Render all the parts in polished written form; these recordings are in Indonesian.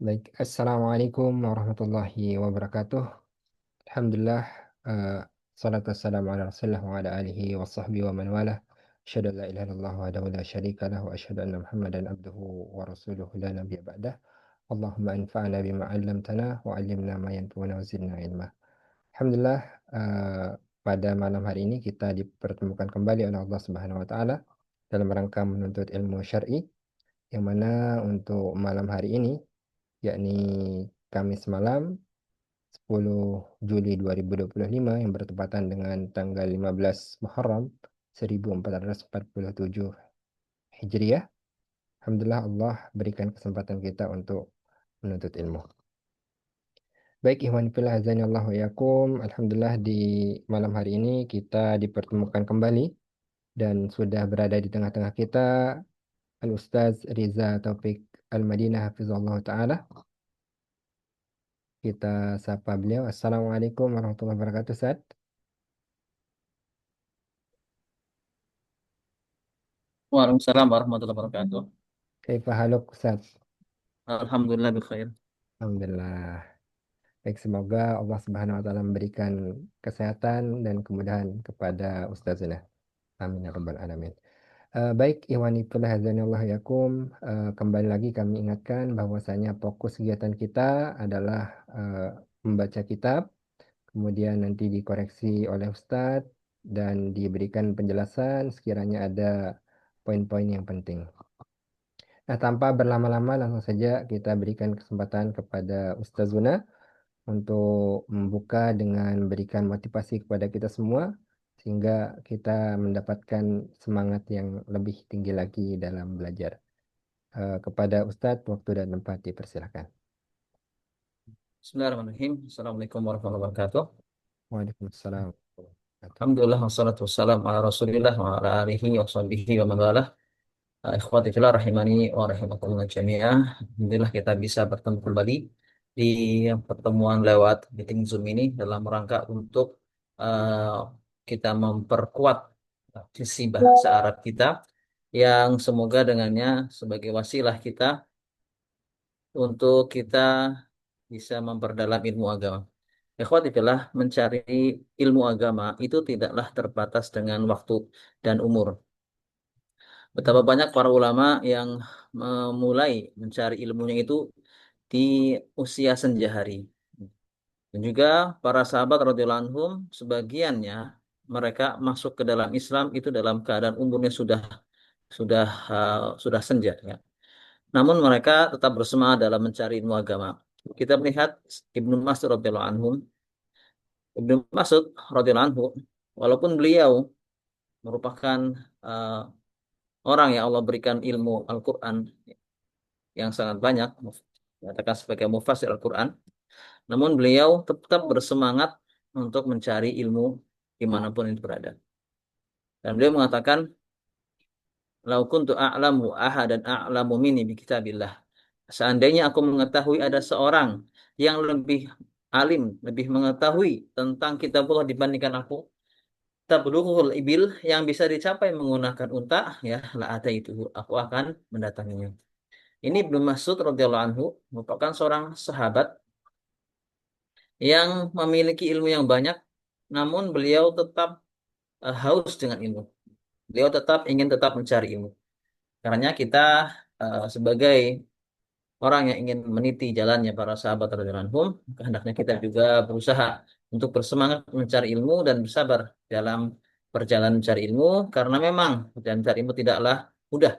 Baik, Assalamualaikum warahmatullahi wabarakatuh. Alhamdulillah, eh, salatu wassalamu ala rasulillah wa ala alihi wa sahbihi wa man wala. Asyhadu an la ilaha illallah wahdahu la syarika lah wa asyhadu anna Muhammadan abduhu wa rasuluhu la nabiyya ba'dah. Allahumma anfa'na bima 'allamtana wa 'allimna ma yanfa'una wa zidna ilma. Alhamdulillah, eh, pada malam hari ini kita dipertemukan kembali oleh Allah Subhanahu wa taala dalam rangka menuntut ilmu syar'i, yang mana untuk malam hari ini, yakni Kamis malam 10 Juli 2025 yang bertepatan dengan tanggal 15 Muharram 1447 Hijriah. Alhamdulillah, Allah berikan kesempatan kita untuk menuntut ilmu. Baik, ikhwan fillah azani Allah wa yakum. Alhamdulillah, di malam hari ini kita dipertemukan kembali dan sudah berada di tengah-tengah kita Al-Ustaz Riza Taufik Al-Madinah Hafizullah Ta'ala. Kita sapa beliau. Assalamualaikum warahmatullahi wabarakatuh, Ustaz. Waalaikumsalam warahmatullahi wabarakatuh. Kaifa haluk, Ustaz? Alhamdulillah bikhair. Alhamdulillah. Baik, semoga Allah Subhanahu wa taala memberikan kesehatan dan kemudahan kepada Ustazana. Amin ya rabbal alamin. Baik, Iwani fillah azanillahu yakum. Kembali lagi kami ingatkan bahwasanya fokus kegiatan kita adalah membaca kitab, kemudian nanti dikoreksi oleh Ustadz dan diberikan penjelasan sekiranya ada poin-poin yang penting. Nah, tanpa berlama-lama langsung saja kita berikan kesempatan kepada Ustazuna untuk membuka dengan memberikan motivasi kepada kita semua sehingga kita mendapatkan semangat yang lebih tinggi lagi dalam belajar. Kepada Ustadz, waktu dan tempat dipersilakan. Bismillahirrahmanirrahim. Assalamualaikum warahmatullahi wabarakatuh. Waalaikumsalam warahmatullahi wabarakatuh. Alhamdulillah wassalatu wassalamu ala Rasulillah wa ala alihi wa sahbihi wa man walah. Ikhwati fillah rahimani wa rahimakumullah jami'ah. Alhamdulillah kita bisa bertemu kembali di pertemuan lewat meeting Zoom ini dalam rangka untuk uh, kita memperkuat sisi bahasa Arab kita yang semoga dengannya sebagai wasilah kita untuk kita bisa memperdalam ilmu agama. Ikhwati fillah, mencari ilmu agama itu tidaklah terbatas dengan waktu dan umur. Betapa banyak para ulama yang memulai mencari ilmunya itu di usia senja hari. Dan juga para sahabat radhiyallahu anhum sebagiannya mereka masuk ke dalam Islam itu dalam keadaan umurnya sudah sudah senja ya. Namun mereka tetap bersemangat dalam mencari ilmu agama. Kita melihat Ibnu Mas'ud radhiyallahu anhu Ibnu Mas'ud radhiyallahu anhu, walaupun beliau merupakan uh, orang yang Allah berikan ilmu Al-Quran yang sangat banyak, dikatakan sebagai mufassir Al-Quran, namun beliau tetap bersemangat untuk mencari ilmu dimanapun itu berada. Dan beliau mengatakan, "Lau kuntu a'lamu ahadan a'lamu minni bi kitabillah." Seandainya aku mengetahui ada seorang yang lebih alim, lebih mengetahui tentang kitabullah dibandingkan aku, tablughul ibil yang bisa dicapai menggunakan unta, ya la itu aku akan mendatanginya. Ini Ibnu Mas'ud radhiyallahu anhu merupakan seorang sahabat yang memiliki ilmu yang banyak, namun beliau tetap haus dengan ilmu. Beliau tetap ingin tetap mencari ilmu. Karena kita sebagai orang yang ingin meniti jalannya para sahabat radhiyallahu anhum, hendaknya kita juga berusaha untuk bersemangat mencari ilmu dan bersabar dalam perjalanan mencari ilmu karena memang perjalanan mencari ilmu tidaklah mudah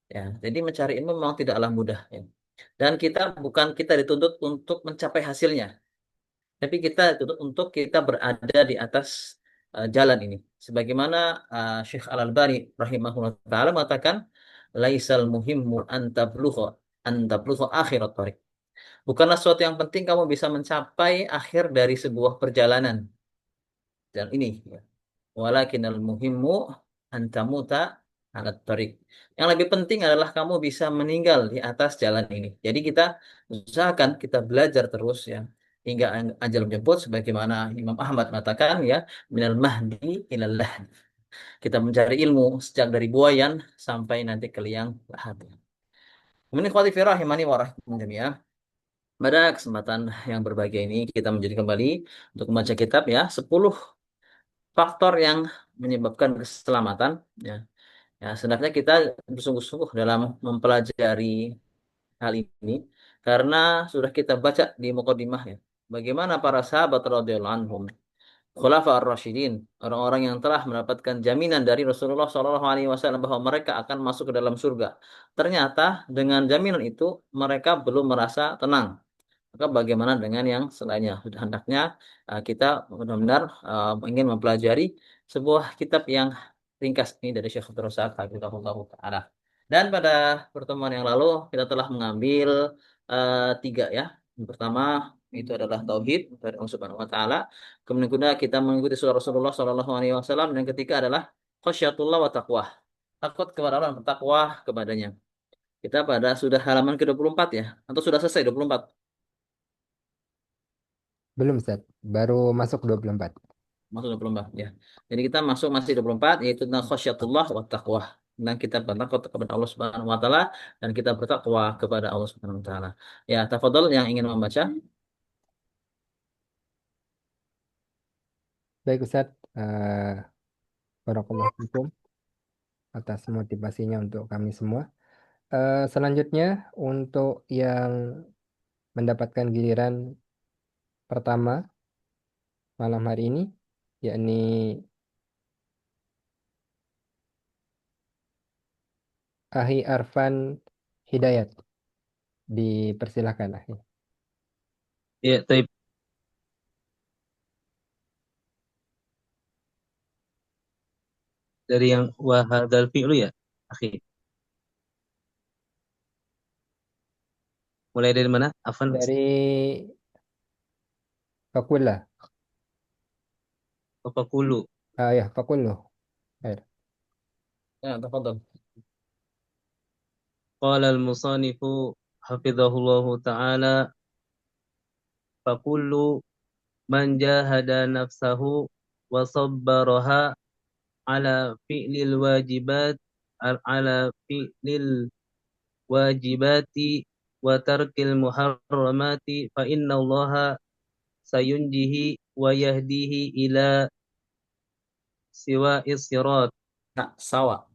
ya. Jadi mencari ilmu memang tidaklah mudah ya. Dan kita dituntut untuk mencapai hasilnya, tapi kita dituntut untuk kita berada di atas jalan ini. Sebagaimana Syekh Al-Albani rahimahullah taala mengatakan, laisal muhimmu antablugha akhirat thariq. Bukanlah sesuatu yang penting kamu bisa mencapai akhir dari sebuah perjalanan. Dan ini ya. Walakinal muhimmu antamuta alat tarik. Yang lebih penting adalah kamu bisa meninggal di atas jalan ini. Jadi kita usahakan kita belajar terus ya hingga ajal menjemput sebagaimana Imam Ahmad mengatakan ya minal mahdi ilal lahdi. Kita mencari ilmu sejak dari buayan sampai nanti ke liang lahat. Kemudian ikhwati fi rahimani wa rahimakumullah jami'ah. Pada kesempatan yang berbahagia ini kita menjadi kembali untuk membaca kitab ya 10 faktor yang menyebabkan keselamatan ya. Ya, sebenarnya kita bersungguh-sungguh dalam mempelajari hal ini karena sudah kita baca di mukadimah ya. Bagaimana para sahabat radhiyallahu anhum, Khulafa ar-Rasyidin, orang-orang yang telah mendapatkan jaminan dari Rasulullah SAW bahwa mereka akan masuk ke dalam surga. Ternyata dengan jaminan itu mereka belum merasa tenang. Maka bagaimana dengan yang selainnya? Sudah hendaknya kita benar-benar ingin mempelajari sebuah kitab yang ringkas ini dari Syekh Abdul Razak Hafizahullah Ta'ala. Dan pada pertemuan yang lalu kita telah mengambil tiga ya. Yang pertama itu adalah tauhid dari Allah Subhanahu wa taala. Kemudian kedua kita mengikuti surah Rasulullah sallallahu alaihi wasallam dan ketiga adalah khasyatullah wa taqwa. Takut kepada Allah dan bertakwa kepadanya. Kita pada sudah halaman ke-24 ya atau sudah selesai 24? Belum, Ustaz. Baru masuk 24. Masuk 24 ya. Jadi kita masuk masih 24 yaitu tentang khasyatullah wa taqwa. Dan kita bertakwa kepada Allah Subhanahu wa taala dan kita bertakwa kepada Allah Subhanahu wa taala. Ya, tafadhol yang ingin membaca. Baik, Ustaz. Barakallahu fikum atas motivasinya untuk kami semua. Selanjutnya, untuk yang mendapatkan giliran pertama malam hari ini, yakni Ahi Arfan Hidayat. Dipersilahkan, Ahi. Ya, taib. Dari yang wahadal fi'lu ya, akhi. Mulai dari mana? Afan, Dari Fakullah. Faqulu. Ya, Fakullah. Baik. Ya, tafadhol. Qala al-musannifu hafizahullahu ta'ala, faqulu man jahada nafsahu wa sabbaraha ala fi'lil wajibat ala fi'lil wajibati wa tarkil muharramati fa inna allaha sayunjihi wa yahdihi ila siwa sirat Nah, sawa.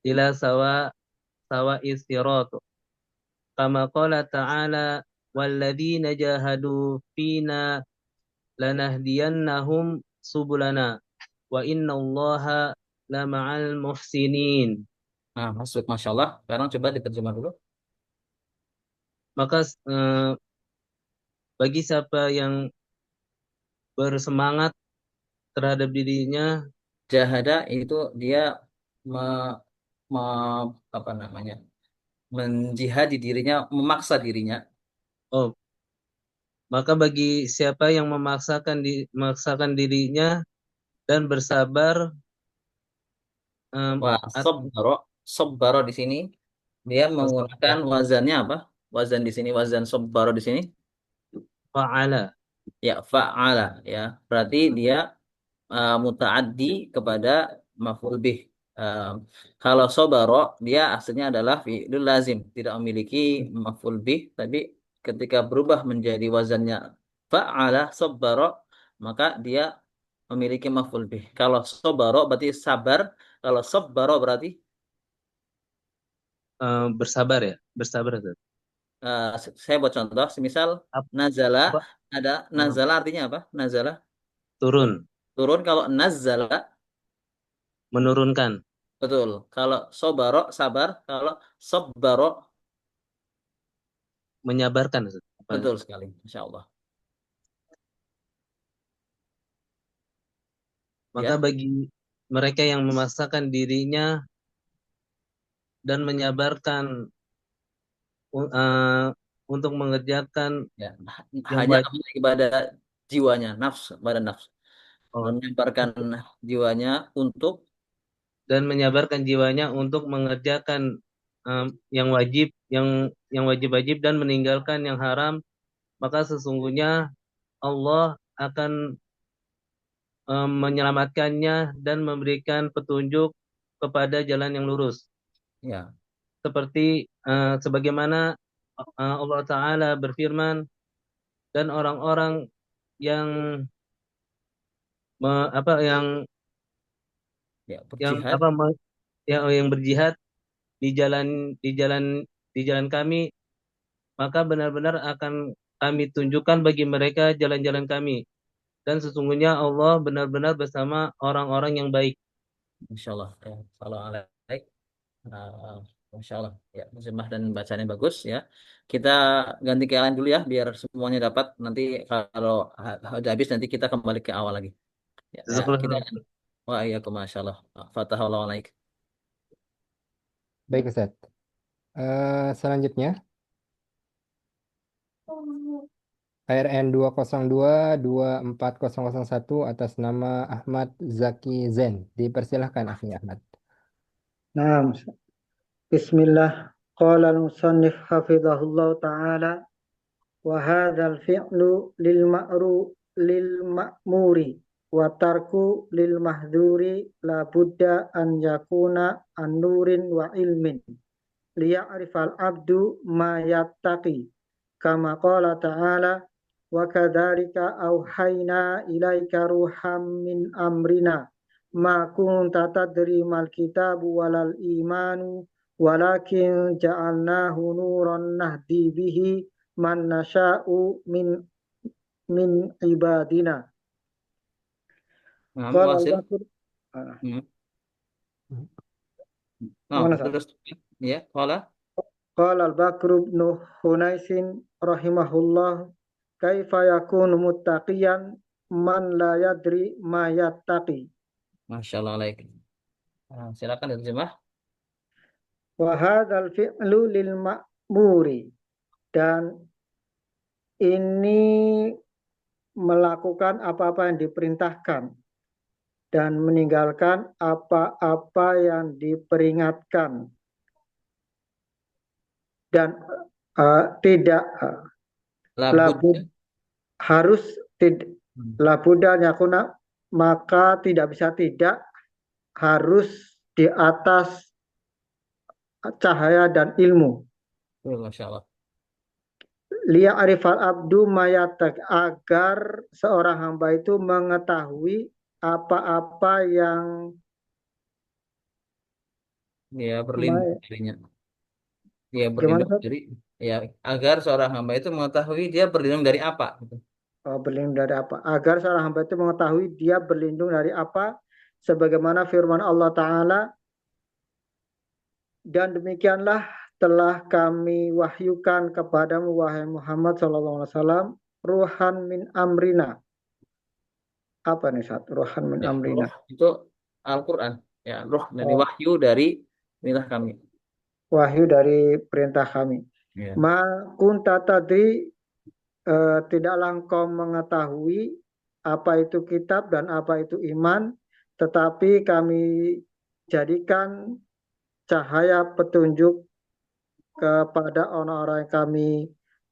ila sawa sirat kama qala ta'ala walladzina jahadu fina lanahdiyannahum subulana wa innallaha lama'al muhsinin. Nah, masuk Masya Allah. Sekarang coba diterjemah dulu. Maka bagi siapa yang bersemangat terhadap dirinya, Jahada itu dia me, me- apa namanya? Menjihadi dirinya, memaksa dirinya. oh, maka bagi siapa yang memaksakan dirinya dan bersabar, Wah, sobbaro, sobbaro di sini dia menggunakan wazannya apa? Wazan di sini, wazan sobbaro di sini. fa'ala. Ya, fa'ala ya. Berarti dia mutaaddi kepada maf'ul bih. Eh, Kalau sobaro dia aslinya adalah fi'lul lazim, tidak memiliki maf'ul bih, tapi ketika berubah menjadi wazannya fa'ala sobbaro, maka dia memiliki maf'ul bih. Kalau sobaro berarti sabar, kalau sobbaro berarti Bersabar ya, bersabar. eh, saya buat contoh, semisal nazala Apa? ada Eh, nazala artinya apa? Nazala turun, turun, kalau nazala menurunkan, betul. Kalau sobaro sabar, kalau sobbaro menyabarkan. Apa? betul sekali. Masya Allah. Maka Ya, bagi mereka yang memaksakan dirinya dan menyabarkan uh, untuk mengerjakan ya. yang Hanya wajib, kepada jiwanya, nafs, pada nafs. oh, Menyebarkan untuk jiwanya untuk dan menyabarkan jiwanya untuk mengerjakan yang wajib, yang wajib-wajib dan meninggalkan yang haram, maka sesungguhnya Allah akan menyelamatkannya dan memberikan petunjuk kepada jalan yang lurus. ya, Seperti sebagaimana Allah Ta'ala berfirman, dan orang-orang yang me- apa yang Ya, yang berjihad. apa me- yang berjihad di jalan di jalan di jalan kami, maka benar-benar akan kami tunjukkan bagi mereka jalan-jalan kami, dan sesungguhnya Allah benar-benar bersama orang-orang yang baik. Masya Allah. Ya, salam alaik. Nah, Masya Allah. Ya, terjemah dan bacanya bagus ya. Kita ganti ke yang lain dulu ya, biar semuanya dapat. Nanti kalau udah habis nanti kita kembali ke awal lagi. Ya, kita. Jazakallah. Wah, iya, Masya Allah. Fatahullah alaik. Baik Ustaz. Selanjutnya ARN 202 24001 atas nama Ahmad Zaki Zen. Dipersilahkan akhi Ahmad. Naam. Bismillah. Qala al-musannif hafizahullah ta'ala wa hadzal fi'lu lil ma'muri wa tarku lil mahdhuri la budda an yakuna an nurin wa ilmin liya'rifal abdu ma yattaqi kama qala ta'ala wa kadzalika auhayna ilaika ruham min amrina ma kunta tadri mal kitabu walal imanu walakin ja'alnahu nuran nahdi bihi man nasha'u min ibadina. Nah, Qala wasil. al-Baqir. Hmm. Oh, Mana sah? terus ya, kalau Qala al-Baqir ibn Hunaisin rahimahullah kaifa yakunu muttaqiyan man la yadri ma yattaqi. Masya Allah alaik. Nah, silakan diterjemah. Wa hadzal fi'lu lil ma'muri, dan ini melakukan apa-apa yang diperintahkan dan meninggalkan apa-apa yang diperingatkan, dan tidak Labud. labud harus labudan yakuna, maka tidak bisa tidak, harus di atas cahaya dan ilmu. Masya Allah. Liya arifal abdu mayatak, agar seorang hamba itu mengetahui apa-apa yang Ya, berlindung darinya. Ya, gimana berlindung Ustaz? dari ya agar seorang hamba itu mengetahui dia berlindung dari apa gitu. Berlindung dari apa? Agar seorang hamba itu mengetahui dia berlindung dari apa, sebagaimana firman Allah Ta'ala, dan demikianlah telah kami wahyukan kepadamu wahai Muhammad SAW ruhan min amrina. Apa nih Ustaz? Ruhan min Ya, amrina. ruh itu Al-Qur'an. Ya, ruh dari Oh, wahyu dari milah kami. wahyu dari perintah kami. Ya. Ma kunta tadri, tidaklah engkau mengetahui apa itu kitab dan apa itu iman, tetapi kami jadikan cahaya petunjuk kepada orang-orang yang kami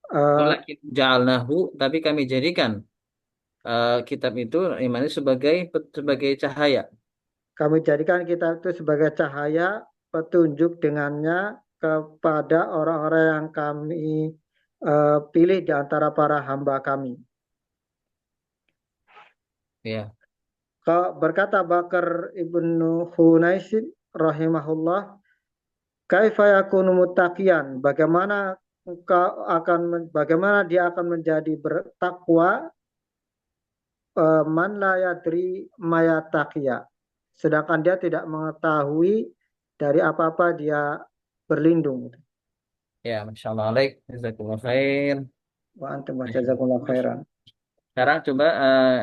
uh, Walakin ja'alnahu, tapi kami jadikan kitab itu iman itu sebagai cahaya. kami jadikan kitab itu sebagai cahaya petunjuk dengannya kepada orang-orang yang kami pilih di antara para hamba kami. Ya. Berkata Bakar ibnu Hunaisin rahimahullah, kaifa yakunu muttaqiyan, bagaimana dia akan menjadi bertakwa, man la yadri mayataqiya, sedangkan dia tidak mengetahui dari apa-apa dia berlindung. Ya, Masya Allah alaik. Jazakumullah khair. Wa antum jazakumullahu khairan. Sekarang coba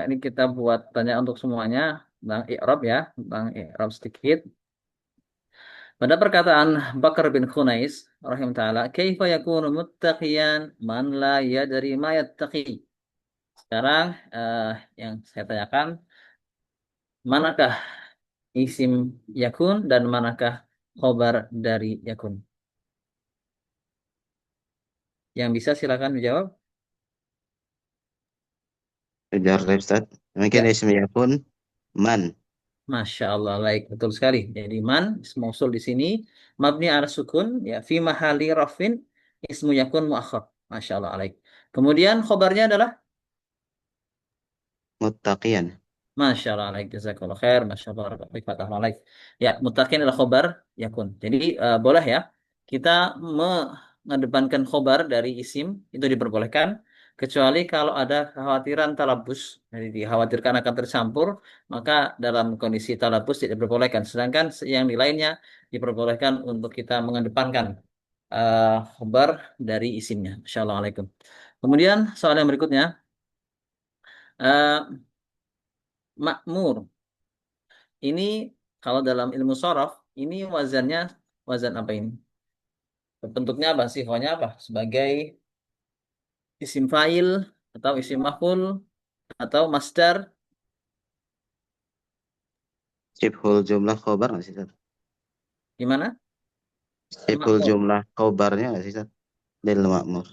ini kita buat tanya untuk semuanya tentang i'rab ya, tentang i'rab sedikit. Pada perkataan Bakar bin Khunais rahim taala, "Kaifa yakunu muttaqiyan man la yadri ma yattaqi?" Sekarang yang saya tanyakan, manakah isim yakun dan manakah khobar dari yakun? Yang bisa silakan dijawab. Kejar Ustaz. Mungkin Ya, ismi yakun man. Masya Allah, baik, betul sekali. Jadi man, ism mausul di sini, mabni ala sukun, ya, fi mahali rafin, Ismu yakun muakhar. Masya Allah alaik. Kemudian khobarnya adalah muttaqiyan. Masya Allah alaik. Jazakallah khair. Masya Allah alaik. Ya, mutakin adalah khobar yakun. Jadi boleh ya kita mengedepankan khobar dari isim itu diperbolehkan kecuali kalau ada kekhawatiran talabus. Jadi dikhawatirkan akan tercampur, maka dalam kondisi talabus tidak diperbolehkan. Sedangkan yang di lainnya diperbolehkan untuk kita mengedepankan khobar dari isimnya. Masya Allah alaikum. Kemudian soal yang berikutnya, eh, makmur. Ini kalau dalam ilmu sorof, ini wazannya wazan apa ini? Bentuknya apa? Sifatnya apa? Sebagai isim fa'il atau isim maf'ul atau masdar? Sibhul jumlah khobar nggak sih, Ustaz? Gimana? Sibhul Makmur. jumlah khobarnya nggak sih, Ustaz? Lil ma'mur.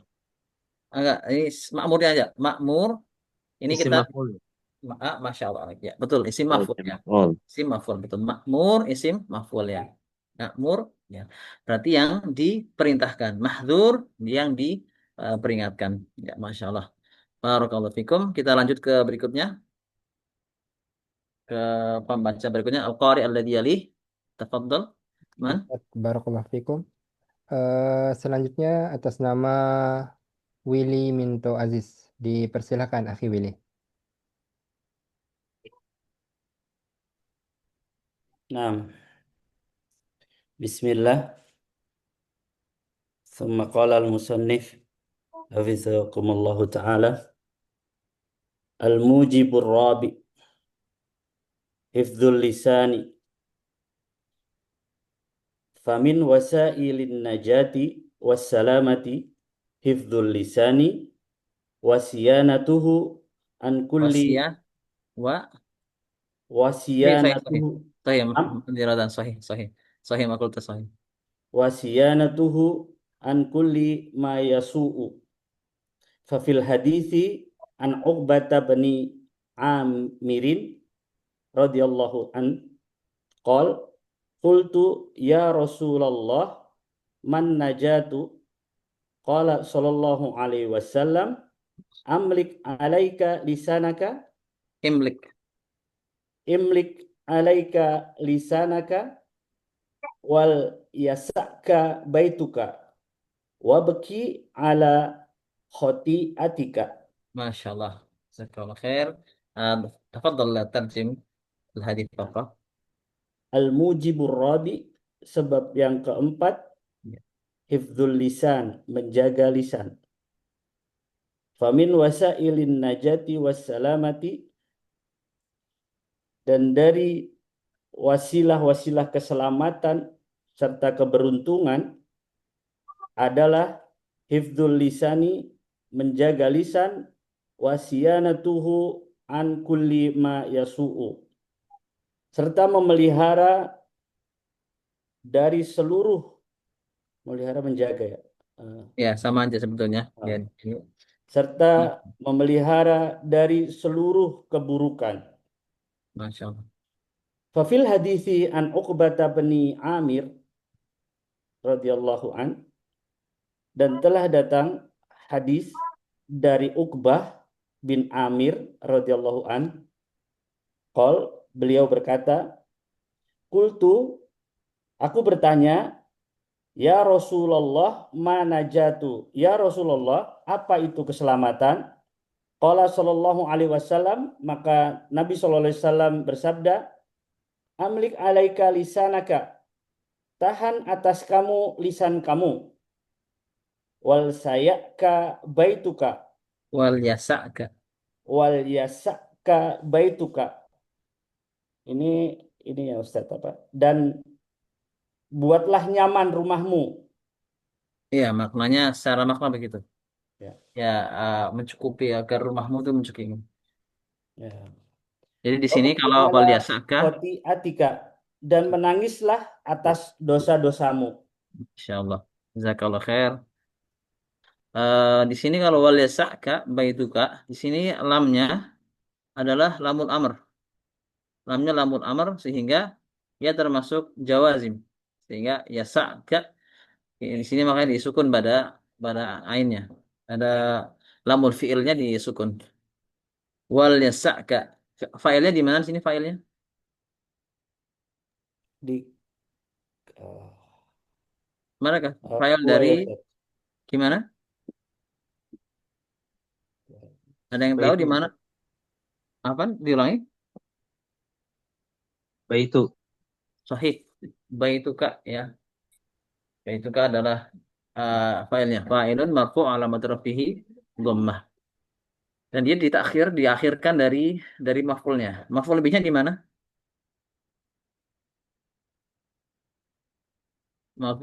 Enggak, ini makmurnya aja. Makmur. Ini Isim kita maf'ul. Masya Allah. Ya, betul. Isim Oh, maf'ul ya. oh. Isim maf'ul betul. Makmur isim maf'ul ya. Makmur ya. Berarti yang diperintahkan. Mahdzur yang diperingatkan. Ya, Masya Allah. Barakallahu fikum. Kita lanjut ke berikutnya. Ke pembaca berikutnya. Al-Qari alladhi yalih. Tafadhal. Man? Barakallahu fikum. Selanjutnya atas nama Willy Minto Aziz. Dipersilakan Akhi Willy. Naam. Bismillah. Thumma qala al-musannif hafizakumullahu ta'ala. Al-mujibur rabi. Hifdzul lisani. Famin wasailin najati wassalamati hifdzul lisani wasiyanatuhu an kulli Wasiyah. Wa. Sahih, sahih, sahih. wasiyanatuhu Sahih, am penjelasan sahih, sahih. Sahih makulta sahih. wasiyanatuhu an kulli ma yasu'u. Fafil hadithi an Uqbata bani Amirin radhiyallahu an qol qultu ya Rasulullah man najatu qala sallallahu alaihi wasallam amlik alaika lisanaka Imlik. imlik alaika lisanaka wal yasaka baituka wabki ala khotiatika. Masya Allah. Jazakallah khair. Tafadhal la tarjim al-hadith Bapak. Al-mujibur rabi, sebab yang keempat, Ya. hifdzul lisan, menjaga lisan. Famin wasailin najati wassalamati, dan dari wasilah-wasilah keselamatan serta keberuntungan adalah hifdzul lisani, menjaga lisan, wasiyanatuhu an kulli ma yasu'u, serta memelihara dari seluruh, melihara menjaga ya. Ya, sama aja sebetulnya. Ya, ini. Serta memelihara dari seluruh keburukan. Masya Allah. Fafil hadithi an Uqbata bani Amir radhiyallahu an, dan telah datang hadis dari Uqbah bin Amir radhiyallahu an, qol, beliau berkata, qultu, aku bertanya, ya Rasulullah, mana jatuh? Ya Rasulullah, apa itu keselamatan? Qala sallallahu alaihi wasallam, maka Nabi sallallahu alaihi wasallam bersabda, amlik alaika lisanaka, tahan atas kamu lisan kamu, wal sayaka baituka, Wal yasa'ka. wal yasaka baituka. Ini ya Ustaz apa? Dan buatlah nyaman rumahmu. Iya, maknanya secara makna begitu. Ya. Ya, mencukupi agar rumahmu itu mencukupi. Ya. Jadi di sini kalau wal yasa'ka, Atika, dan menangislah atas dosa-dosamu. Insya Allah. Jazakallah khair. Di sini kalau wal yasa'ka baituka, di sini lamnya adalah lamul amr. Lamnya lamul amr sehingga ia termasuk jawazim. Sehingga yasa'ka di sini makanya disukun pada pada ainnya. Ada lamul fiilnya disukun. Wal yasa'ka. Failnya di mana sini failnya? Di eh, Manakah? Fail dua dari ya Ustaz. gimana? Ada yang tahu di Baitu. mana? Apa? Diulangi? Baitu. Sahih. Baituka ya. Baituka adalah failnya. Fa'ilun marfu' alamat rafihi dhammah. Dan dia diakhirkan dari maf'ulnya. Maf'ul bihnya di mana?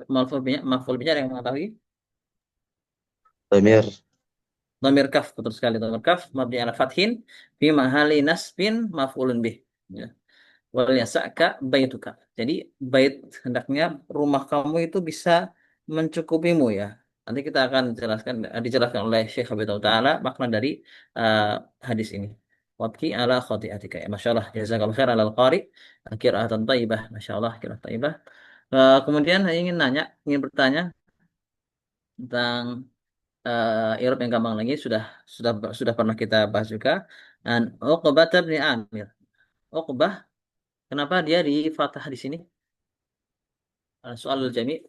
Maf'ul bihnya ada yang mengetahui? Damir. Dhamir kaf, betul sekali. Dhamir kaf mabni ala fathin fi mahali nasbin maf'ulun bih. Ya. Wal yasa'ka baituka. Jadi bait hendaknya rumah kamu itu bisa mencukupimu ya. Nanti kita akan dijelaskan oleh Syekh Habibullah Ta'ala makna dari uh, hadis ini. Wabki ala khati'atika. Ya, Masya Allah. Jazakallahu khair alal qari. Qira'atan taibah. Masya Allah. Qira'atan taibah. Kemudian saya ingin bertanya tentang Irob yang gampang lagi sudah pernah kita bahas juga. Dan Uqbah bin Amir. Uqbah, kenapa dia di fathah di sini? Soalul jami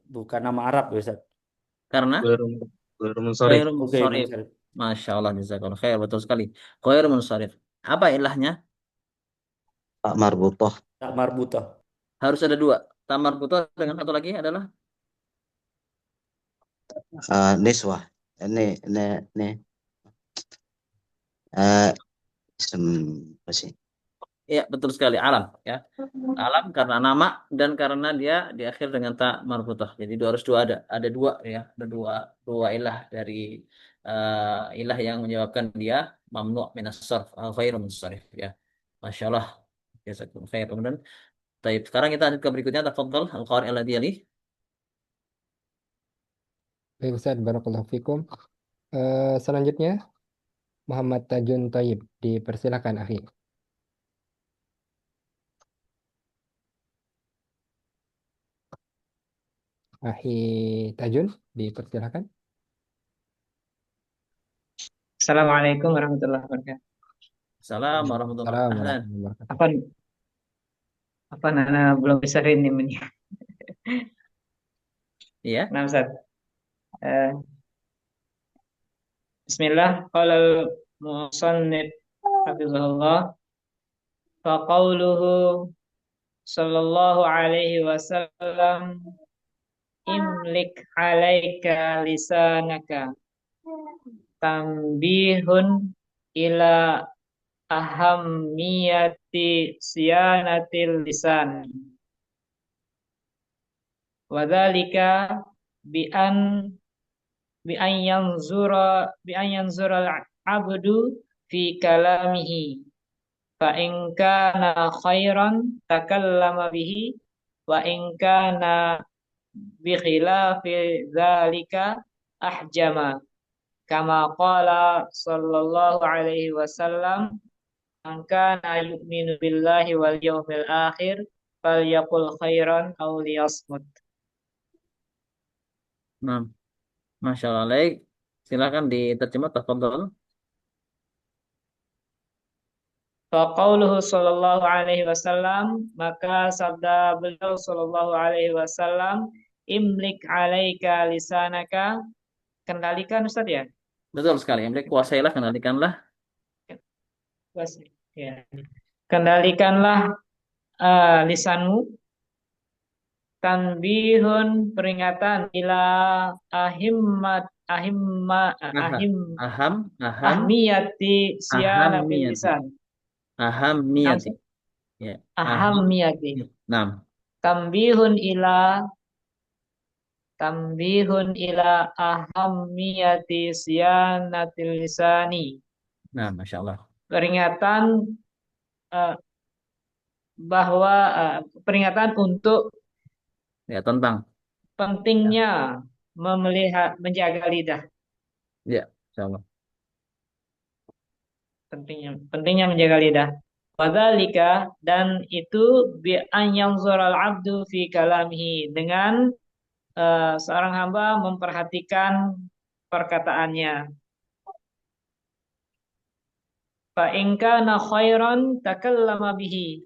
Bukan nama Arab ya Ustaz. karena Ghairu ghairu munsharif. khairun Oke, munsharif. Munsharif. Masya Allah, jazakallahu khair, betul sekali. Khairun munsharif. Apa ilahnya? Tak marbutoh. Tak marbutah. Harus ada dua. Tamar butuh dengan satu lagi adalah Niswah. Ini. eh apa sih? ya betul sekali alam ya. Alam karena nama dan karena dia diakhir dengan tak marbutah. Jadi harus ada dua ya, ada dua ilah dari ilah yang menyebabkan dia mamnu' minas sarf al ghairu munsharif ya. Masya Allah. Jazakumullah khair. Kemudian taib. Sekarang kita lanjut ke berikutnya. Tafadhal al-qari alladhi yalih. Baik Ustaz, barakallahu fikum. Selanjutnya Muhammad Tajun Thayyib, dipersilakan akhi. Akhi Tajun, dipersilakan. Assalamualaikum warahmatullahi wabarakatuh. Assalamualaikum warahmatullahi Assalamualaikum wabarakatuh. warahmatullahi wabarakatuh. Apa Nana belum bisa ini ini. Iya. Nah, Ustaz. Eh, Bismillah. Qala al-musannif hafizahullah fa qauluhu sallallahu alaihi wasallam imlik alaika lisanaka tambihun ila ahammiyati siyanatil lisan wadzalika bi an bi an yanzura al-abdu fi kalamihi fa in kana khairan takallama bihi wa in kana bi khilafi dzalika ahjama kama qala sallallahu alaihi wasallam man kana yu'minu billahi wal yawmil akhir falyaqul khairan aw liyasmut. Nah, Masya Allah. Baik. Silakan diterjemah tafadhal. Faqauluhu sallallahu alaihi wasallam, maka sabda beliau sallallahu alaihi wasallam, imlik alaika lisanaka, kendalikan Ustaz ya? Betul sekali. Yang baik kuasailah, kendalikanlah. Ya. Kendalikanlah lisanmu, tanbihun peringatan ila ahimmat Aha. Aham. ahmiyati siyanatil Ahamiyati. lisan. Ahamiyati. Ya. Ahamiyati. Nah. Tambihun ila ahamiyati siyanatil lisani. Nah, Masya Allah. Peringatan bahwa peringatan untuk Ya, tentang. pentingnya menjaga lidah. Ya, Insya Allah. Pentingnya menjaga lidah. Wadzalika, dan itu bi an yanzural abdu fi kalamihi, dengan seorang hamba memperhatikan perkataannya. Fa in kana khairan takallama bihi.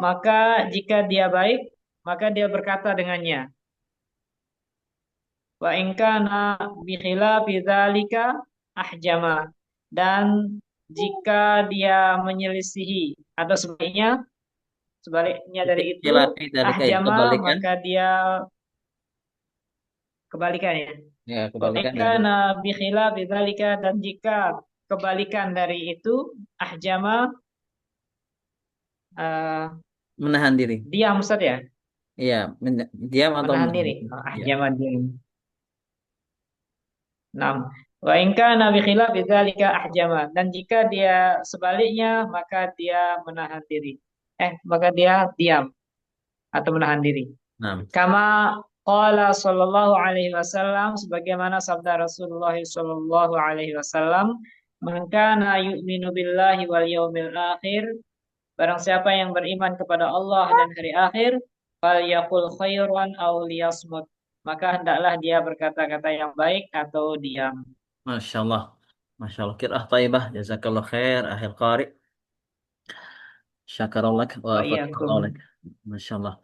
Maka jika dia baik, maka dia berkata dengannya. Wa in kana bi khilafi dzalika ahjama. Dan jika dia menyelisihi atau sebaliknya dari itu Khilafi dzalika ya ahjama, kebalikan. maka dia kebalikannya. Ya, Wa in kebalikan dari kana bi khilafi dzalika, dan jika kebalikan dari itu ahjama, eh, menahan diri. diam Ustaz ya, Iya, diam atau menahan menahan diri. diri. Ya. Ahjama diam. 6. Wa in kana bi khilafi dzalika ahjama, dan jika dia sebaliknya maka dia menahan diri. Maka dia diam atau menahan diri. Nah, Kama qala sallallahu alaihi wasallam, sebagaimana sabda Rasulullah sallallahu alaihi wasallam, "Man kana yu'minu billahi wal yaumil akhir", barang siapa yang beriman kepada Allah dan hari akhir, falyaqul khairan aw liyasmut, maka hendaklah dia berkata-kata yang baik atau diam. Masya Allah. Masya Allah. Qiraah thayyibah. Jazakallah khair. Akhir qari. Syakarallah wa Wa fathullah. iyyakum. Masya Allah.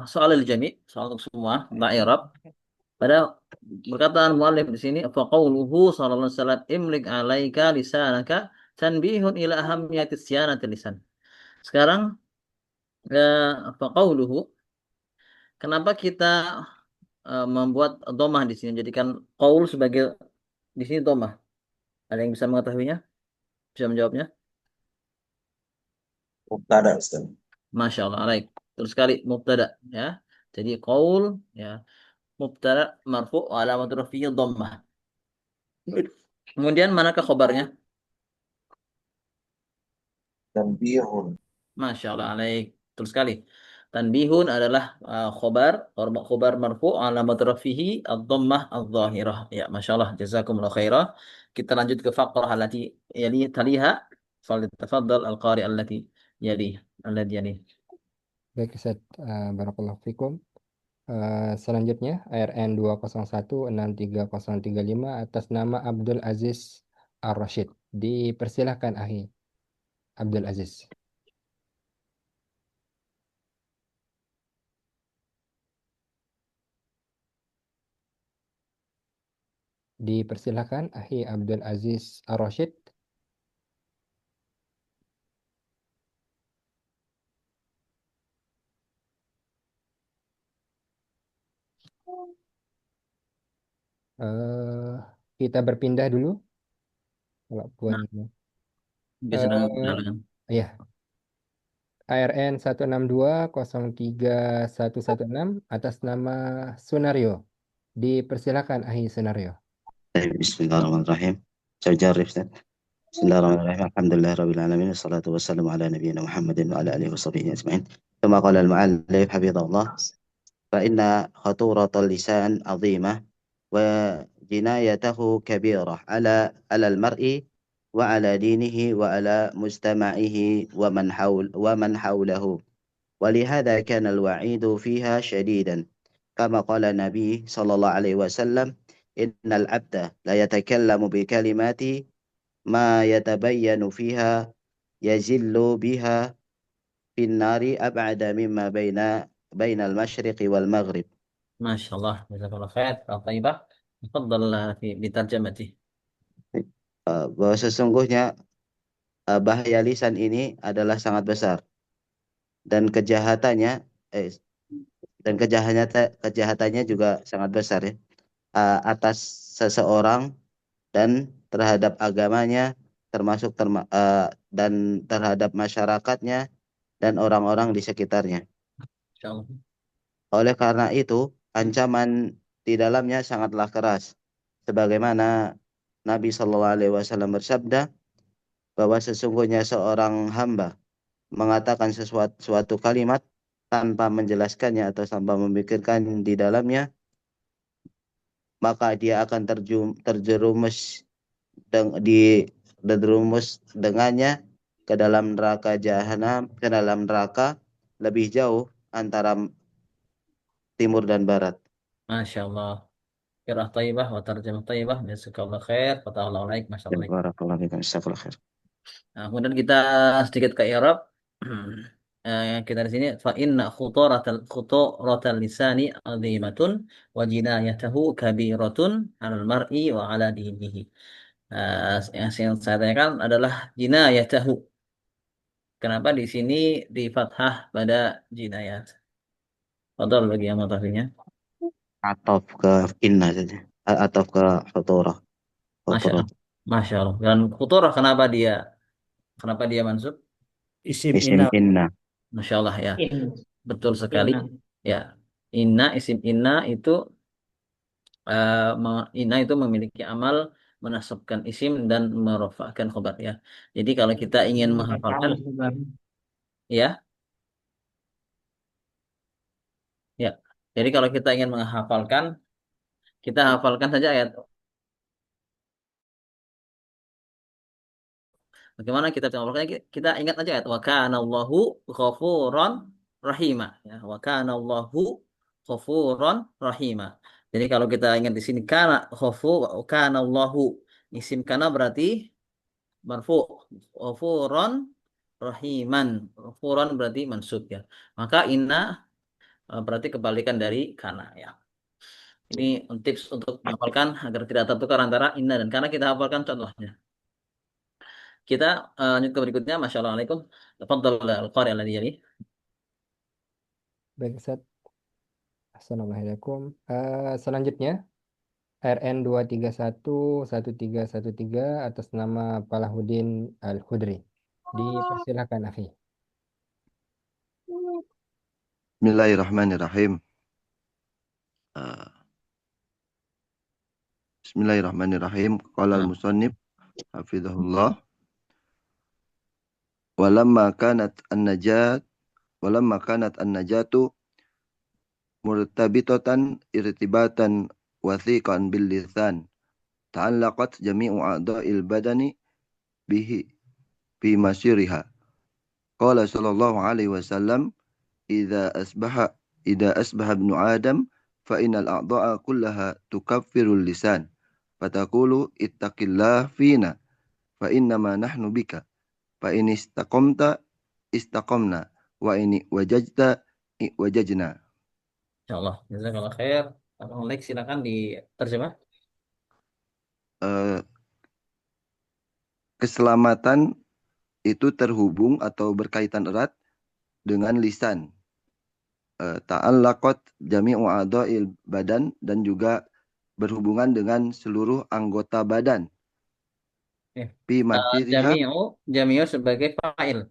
Soal al-jami, soal untuk semua, tentang i'rab. Pada perkataan muallif di sini, faqauluhu sallallahu alaihi wasallam imlik alaika lisanaka tanbihun ila ahammiyati siyanati lisan. Sekarang faqauluhu, kenapa kita membuat domah di sini, jadikan qaul sebagai di sini domah? Ada yang bisa mengetahuinya? Bisa menjawabnya? Mubtada, Ustaz. Masya Allah, alaik. Terus sekali mubtada ya. Jadi qaul ya, mubtada marfu alamat rafi'i dhammah. Kemudian manakah khobarnya? Tanbihun. Masya Allah, alaik. Terus sekali. Tanbihun adalah khobar marfu alamat rafihi ad-dhammah adh-dhahirah. Ya, Masya Allah, jazakumullah khairah. Kita lanjut ke faqrah allati yali taliha. Falyatafaddal al-qari allati yali alladhi yali. Baik Ustaz, barakallahu fikum. Selanjutnya ARN 2016335 atas nama Abdul Aziz Ar-Rasyid. Dipersilahkan Ahi Abdul Aziz. Dipersilahkan Ahi Abdul Aziz Ar-Rasyid. Kita berpindah dulu. Walaupun Nah, dia sedang eh, berjalan. ya, ARN 162031116 atas nama Sunario. Dipersilakan Ahi Sunario. Bismillahirrahmanirrahim. Saya jarib, Ustaz. Bismillahirrahmanirrahim. Alhamdulillah rabbil alamin. Wassalatu wassalamu ala nabiyyina Muhammadin wa ala alihi washabihi ajma'in. Kama qala al-mu'allif hafizahullah, fa inna khaturatal lisan 'azimah wa jinayatahu kabirah ala al-mar'i wa ala dinihi wa ala mujtama'ihi wa man hawlahu. ولهذا كان الوعيد فيها شديدا كما قال النبي صلى الله عليه وسلم إن العبد لا يتكلم بكلمات ما يتبين فيها يزل بها في النار أبعد مما بين المشرق والمغرب. Masya Allah, jazakallah khair. Al-Taibah. Tafadhal fi tarjamati. Bahwa sesungguhnya bahaya lisan ini adalah sangat besar dan kejahatannya kejahatannya juga sangat besar ya, atas seseorang dan terhadap agamanya, termasuk dan terhadap masyarakatnya dan orang-orang di sekitarnya. Insya Allah. Oleh karena itu, ancaman di dalamnya sangatlah keras. Sebagaimana Nabi SAW bersabda bahwa sesungguhnya seorang hamba mengatakan suatu kalimat tanpa menjelaskannya atau tanpa memikirkan di dalamnya, maka dia akan terjerumus dengannya ke dalam neraka jahanam, ke dalam neraka lebih jauh antara timur dan barat. Masya Allah. Qiraah thayyibah wa tarjamah thayyibah. Jazakallah khair. Fatahullah alaik. Masya Ya, Allah. barakallahu fikum. Jazakallahu khair. Nah, kemudian kita sedikit ke Arab. Kita di sini fa inna khuturatal lisani azimatun wa jinayatahu kabiratun 'alal mar'i wa 'ala dinihi. Yang saya tanyakan adalah jinayatahu. Kenapa di sini di fathah pada jinayat? Fadhal bagi yang mengetahuinya. Ataf ke inna saja. Ataf ke huturah. Masya Huturah. Allah. Masya Allah. Dan khuturah kenapa dia mansub? Isim Isim ina. inna. Masya Allah ya. In. Betul sekali. Inna. Ya. Isim inna itu inna itu memiliki amal menasabkan isim dan merofakkan khobar ya. Jadi kalau kita ingin menghafalkan ya, ya. Jadi kalau kita ingin menghafalkan, kita hafalkan saja ayat. Bagaimana kita bisa menghafalkannya? Kita ingat aja ayat wa kana Allahu ghafuran rahima ya. Wa kana Allahu ghafuran rahima. Jadi kalau kita ingat di sini kana Allahu isim kana berarti marfu, ghafuran rahiman. Ghafuran berarti mansub ya. Maka inna berarti kebalikan dari kana ya. Ini tips untuk menghafalkan agar tidak tertukar antara inna dan kana. Kita hafalkan contohnya. Kita lanjut ke berikutnya. Masya Allah. Alaikum. Tafadhal al-qari alladhi yali. Baik, Ustaz. Assalamualaikum. Selanjutnya RN 2311313 atas nama Palahuddin Al-Khudri. Dipersilakan, akhi. Bismillahirrahmanirrahim. Bismillahirrahmanirrahim. Qala al-musannif hafizahullah. Walamma kanat an-najatu murtabitatan irtibatan wathiqan bil lisan ta'allaqat jami'u a'dha'il badani bihi bi masiriha. Qala sallallahu alaihi wasallam idza asbaha ibnu adam fa innal a'dha'a kullaha tukaffirul lisan fataqulu ittaqillah fina fa innama nahnu bika fa in istaqamta istaqamna wa ini wajajta wajajna. Insyaallah. Jazakallah khair. Alex silakan diterjemah. Keselamatan itu terhubung atau berkaitan erat dengan lisan. Ta'allaqat jami'u a'dha'il badan dan juga berhubungan dengan seluruh anggota badan. Fi masiriha Jami'u sebagai fa'il.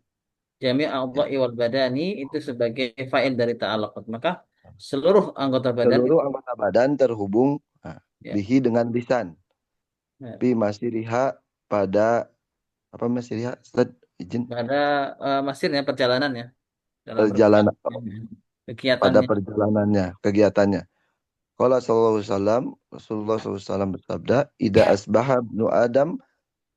Jami' a'dha'i wal badani itu sebagai fa'il dari ta'allaqat. Maka seluruh anggota badan terhubung bihi dengan lisan. Fi masiriha pada apa masiriha? Ustaz, izin. Pada masirnya perjalanannya. Perjalanan kegiatannya. Pada perjalanannya, kegiatannya. Qala sallallahu alaihi wasallam, Rasulullah SAW bersabda, "Idza asbaha ibnu Adam,"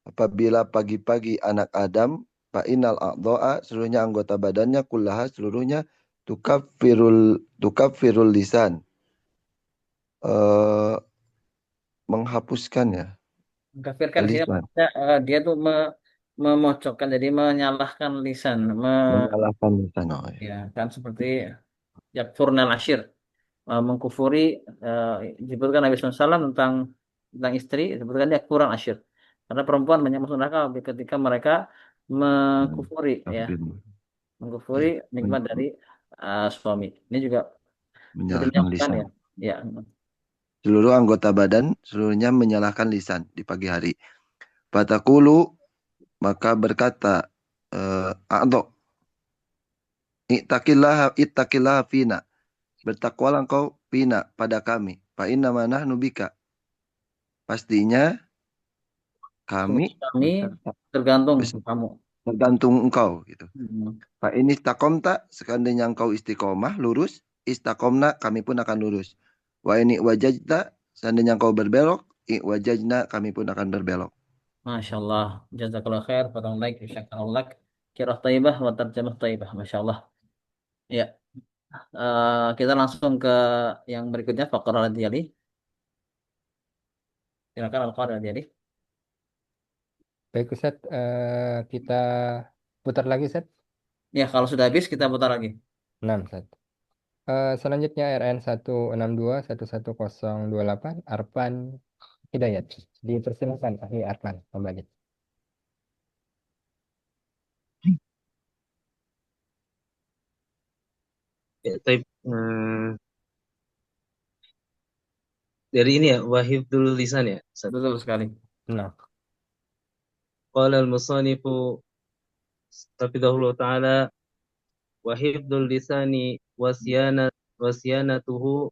apabila pagi-pagi anak Adam, fa innal a'dha'a, seluruhnya anggota badannya, kullaha, seluruhnya, tukaffirul lisan. Menghapuskan ya. Mengkafirkan Lisan. dia tuh memocokkan, jadi menyalahkan lisan. Menyalahkan lisan. Oh, ya. Ya, kan seperti yakfurnal ashir. Mengkufuri, disebutkan Nabi SAW tentang istri, disebutkan dia kurang asyir. Karena perempuan banyak masuk neraka ketika mereka mengkufuri ya. Mengkufuri nikmat dari suami. Ini juga menyalahkan lisan. Ya. Ya. Seluruh anggota badan seluruhnya menyalahkan lisan di pagi hari. Fatakulu, maka berkata a'dha, ittaqillaha fina, bertakwalah engkau fina pada kami. Fa inna ma nahnu bika, pastinya kami tergantung kamu. Tergantung engkau gitu. Fa ini istaqomta, sekandainya engkau istiqomah lurus, istaqomna, kami pun akan lurus. Wa ini wajajta, seandainya engkau berbelok, wajajna, kami pun akan berbelok. Masya Allah. Jazakallah khair. Fadang like, insyaAllah. Qiraah taibah wa tarjamah taibah. Masya Allah. Ya. Kita langsung ke yang berikutnya, fakor al-Diyali. Silakan Al-Qadri al-Diyali. Baik Ustaz, kita putar lagi Ustaz. Ya, kalau sudah habis kita putar lagi. 6 Ustaz. Selanjutnya RN 162 11028 Arpan Hidayat. Dipersilakan Ahli Arpan kembali. Ya, dari ini ya, Wahibdul Lisan ya. Betul sekali. Nah, Qala al-musannifu hafizahullah ta'ala Wahibdul lisani wasyanatuhu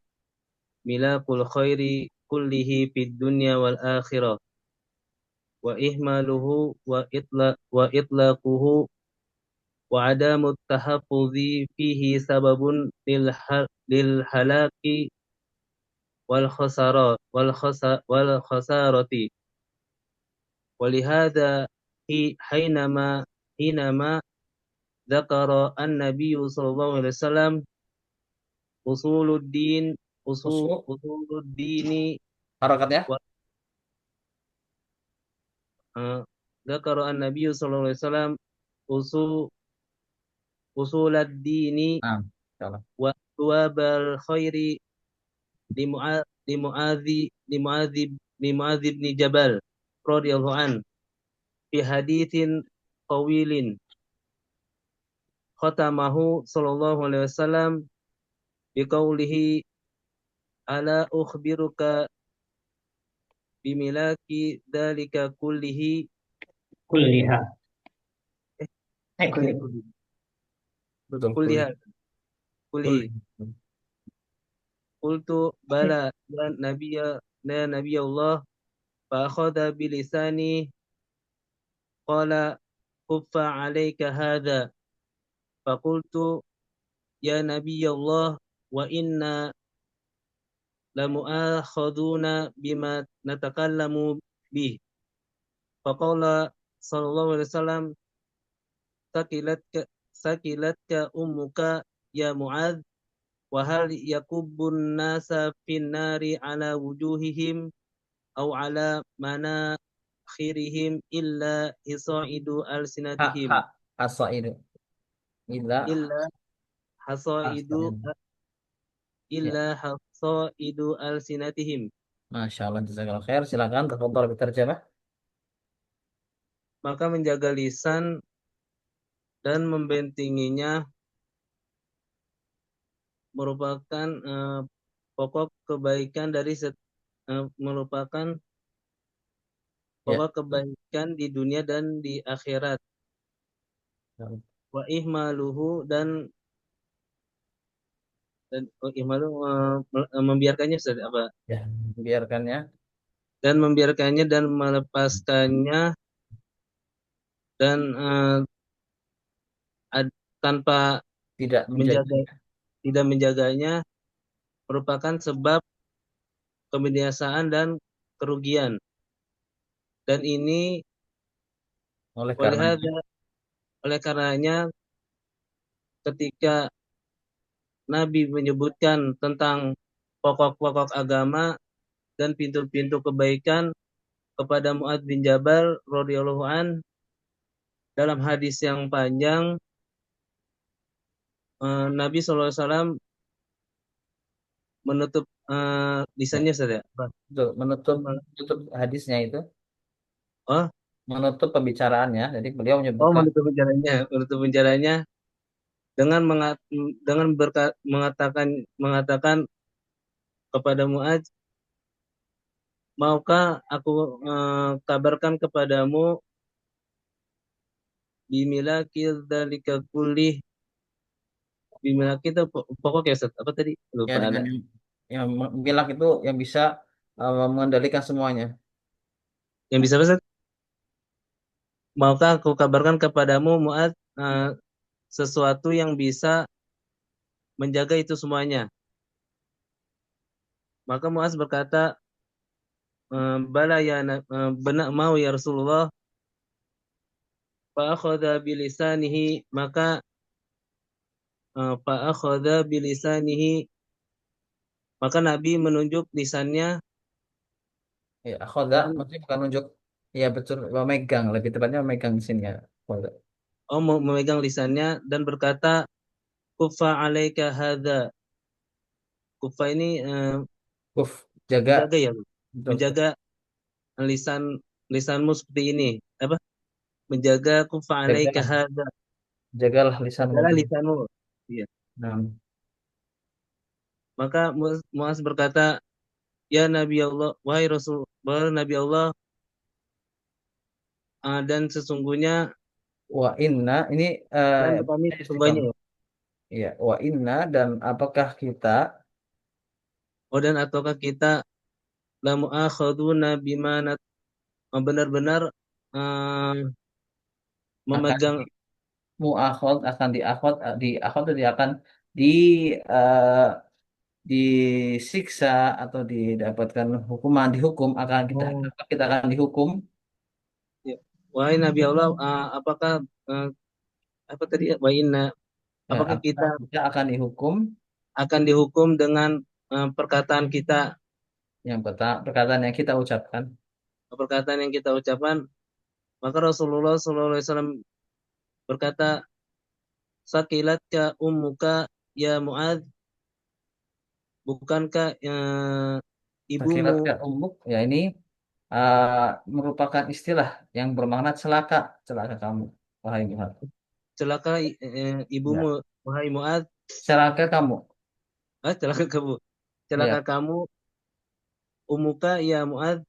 milakul khairi kullihi fid dunya wal akhirah wa ihmaluhu wa itlaquhu wa adamu tahaffuzi fihi sababun lil halaki wal khasarati walihada حينما ذكر النبي صلى الله عليه وسلم أصول الدين Usul أصول الدين harakatnya. ذكر النبي صلى الله عليه وسلم أصول الدين Nah, insyaallah. وأبواب الخير لمعاذ لمعاذ لمعاذ بن جبل رضي الله عنه في حديث طويل ختمه صلى الله عليه وسلم بقوله ألا أخبرك بملاك ذلك كله Kulliha. bukannya Betul. kuliah kulih Kulli. qultu bala ya nabiy Allah fa akhadha bilisani qala kuffa alayka hadha fa qultu ya nabiy Allah wa inna lamu'akhaduna bima natakallamu bih fa qala sallallahu alaihi wasallam sakilatka ummuka ya Mu'adz wa hal yakubbun nasa fin nari ala wujuhihim aw ala manakhirihim illa hisaidu alsinatihim Asaidu. Illa illa hasaidu asaidu. Ya, illa hasaidu alsinatihim. Masya Allah, jazakallah khair. Silakan tafadhol berterjemah. Maka menjaga lisan dan membentenginya merupakan pokok kebaikan merupakan Ya. pokok kebaikan di dunia dan di akhirat. Wa ihmaluhu dan ihmalu membiarkannya Ustaz, apa? Ya, biarkannya Dan membiarkannya dan melepaskannya dan tanpa tidak menjaga. tidak menjaganya merupakan sebab kebinasaan dan kerugian. Dan ini Oleh karenanya, oleh karenanya ketika Nabi menyebutkan tentang pokok-pokok agama dan pintu-pintu kebaikan kepada Mu'adz bin Jabal radhiyallahu an dalam hadis yang panjang, Nabi SAW menutup lisannya saja. betul, menutup hadisnya itu, Oh, menutup pembicaraannya. Jadi beliau menyebutkan menutup penjaranya dengan mengatakan kepada Mu'adz, maukah aku kabarkan kepadamu bimilaki dzalika kullih, bimilaki itu pokoknya Ustaz, apa tadi? ya Lupa dengan ada. yang milak itu yang bisa mengendalikan semuanya. Yang bisa Ustaz? Maukah aku kabarkan kepadamu Mu'adz sesuatu yang bisa menjaga itu semuanya? Maka Mu'adz berkata, bala ya benar mau ya Rasulullah. Fa akhadha bilisanihi, maka fa'akhadha bilisanihi, maka Nabi menunjuk lisannya Ya, akhoda dan maksudnya bukan nunjuk. Ya betul, memegang, lebih tepatnya memegang di sini ya. Akhoda. memegang lisannya dan berkata, kufa alaika hadza. Kufa ini Uf, jaga. menjaga ya, Betul, betul. menjaga lisan lisanmu seperti ini. Apa? Menjaga kufa alaika Jagalah, hadza. jagalah lisanmu. Jagalah lisanmu. Iya. Nah, Maka Muaz berkata, ya Nabi Allah, wahai Rasul, wahai Nabi Allah, dan sesungguhnya wa inna ini dan kami istifham. sesungguhnya ya. Ya, wa inna dan apakah kita Oh, dan ataukah kita la mu'akhaduna bima benar-benar eh, akan memegang muakhod akan diakhod itu dia akan di eh, disiksa atau didapatkan hukuman dihukum akan oh kita akan dihukum ya. Wahai Nabi Allah, apakah eh, apa tadi ya? Wa inna, ya apakah kita apakah kita akan dihukum akan dihukum dengan perkataan kita, perkataan yang kita ucapkan. perkataan yang kita ucapkan? Maka Rasulullah SAW berkata, sakilatka ummuka ya Mu'adz, bukankah ibumu Sakilat ke umuk ya ini uh, merupakan istilah yang bermakna celaka celaka kamu wahai Muhammad. celaka, ibumu Ya, wahai Mu'adz, celaka kamu. celaka kamu, celaka Ya, kamu, ummuka ya Mu'adz.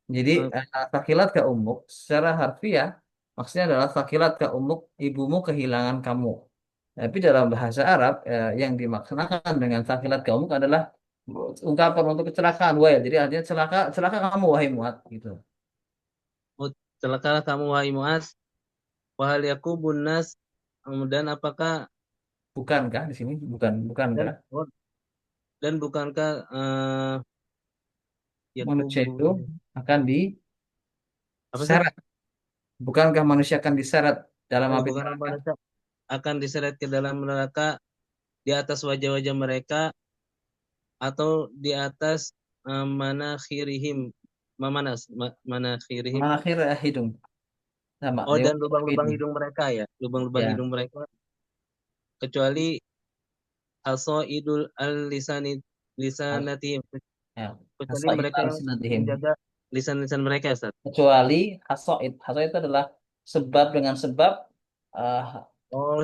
jadi eh, sakilat ke umuk secara harfiah maksudnya adalah sakilat ke umuk ibumu kehilangan kamu. Tapi dalam bahasa Arab yang dimaksudkan dengan sakilat ke umuk adalah ungkapan untuk kecelakaan wahai. Jadi artinya celaka celaka kamu wahai Muhammad gitu. celakalah kamu wahai Mu'adz, wahal yakubun nas, dan apakah Bukankah di sini bukankah oh, dan bukankah manusia yakubu itu akan apa sih? diseret. Bukankah manusia akan diseret dalam Oh, api bukan neraka? manusia akan diseret ke dalam neraka di atas wajah-wajah mereka atau di atas manakhirihim, manakhirihim. Mengakhiri hidung sama Oh, dan lewat lubang-lubang hidung. hidung mereka ya, lubang-lubang Ya, hidung mereka, kecuali idul al-lisani al- lisanatihim, ya. kecuali Hasoid mereka yang alsinatihim. menjaga lisan-lisan mereka ya, Ustaz. Kecuali hasoid. Hasoid itu adalah sebab dengan sebab eh, Oh,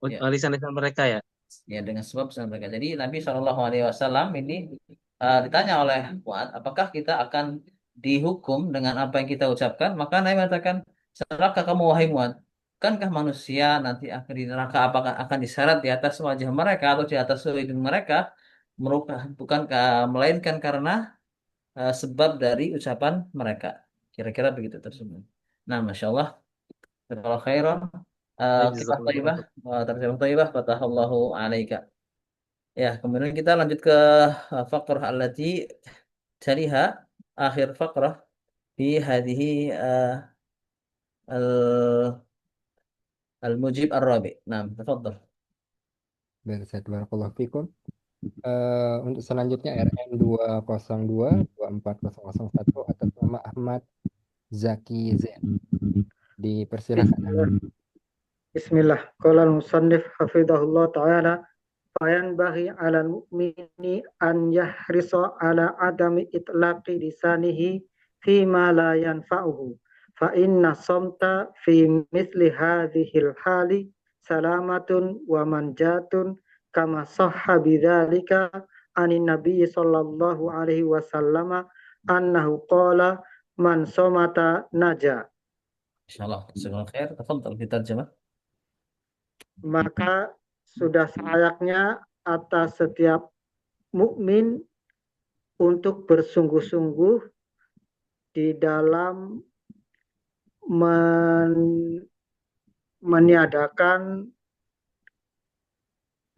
ya, lisan-lisan mereka ya. ya dengan sebab sama mereka. Jadi Nabi Shallallahu Alaihi Wasallam ini ditanya oleh Mu'adz, apakah kita akan dihukum dengan apa yang kita ucapkan? Maka Nabi mengatakan, celaka kamu wahai Mu'adz. Bukankah manusia nanti akan di neraka apakah akan diseret di atas wajah mereka atau di atas hidung mereka? Bukankah melainkan karena sebab dari ucapan mereka. Kira-kira begitu tersebut. Nah, Masya Allah. Kalau khairan, kita taibah, Jazakallahu terjemah taibah, fatahallahu alaika. Ya, kemudian kita lanjut ke fakrah allati taliha, akhir fakrah di hadhihi al al-mujib ar-rabi. Nah, tafadhal. Baik, Ustaz, barakallahu fikum. Untuk selanjutnya RM 202 24001 atas nama Ahmad Zaki Zain. Dipersilakan. Bismillah. Qala al-musannif hafizahullah ta'ala, fayanbaghi 'alal mu'mini an yahrisa 'ala adami itlaqi lisanihi fi ma la yanfa'uhu. Fa inna samta fi mithli hadhil hali salamatun wa manjatun kama sahha bidzalika anin nabiy sallallahu alaihi wasallam annahu qala man somata naja. Insyaallah. Jazakallahu khair. Tafadhal diterjemah. Maka sudah selayaknya atas setiap mukmin untuk bersungguh-sungguh di dalam meniadakan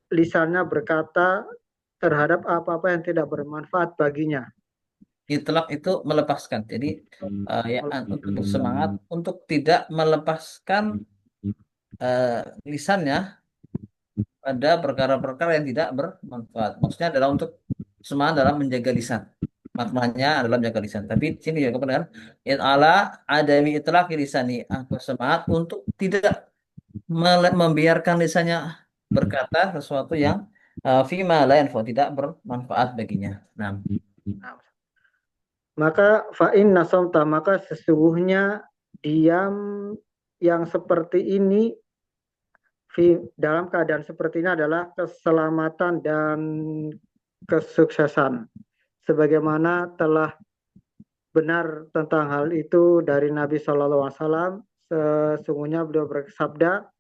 lisannya berkata terhadap apa-apa yang tidak bermanfaat baginya. Itlaq itu melepaskan. Jadi ya untuk semangat untuk tidak melepaskan lisannya pada perkara-perkara yang tidak bermanfaat. Maksudnya adalah untuk semangat dalam menjaga lisan. Maknanya adalah menjaga lisan. Tapi di sini juga benar, in ala adami itlaqi lisani. Aku semangat untuk tidak membiarkan lisannya berkata sesuatu yang fima la yanfa, tidak bermanfaat baginya. Nah, Maka fa'in nasomta, maka sesungguhnya diam yang seperti ini dalam keadaan seperti ini adalah keselamatan dan kesuksesan. Sebagaimana telah benar tentang hal itu dari Nabi Shallallahu Alaihi Wasallam, sesungguhnya beliau bersabda,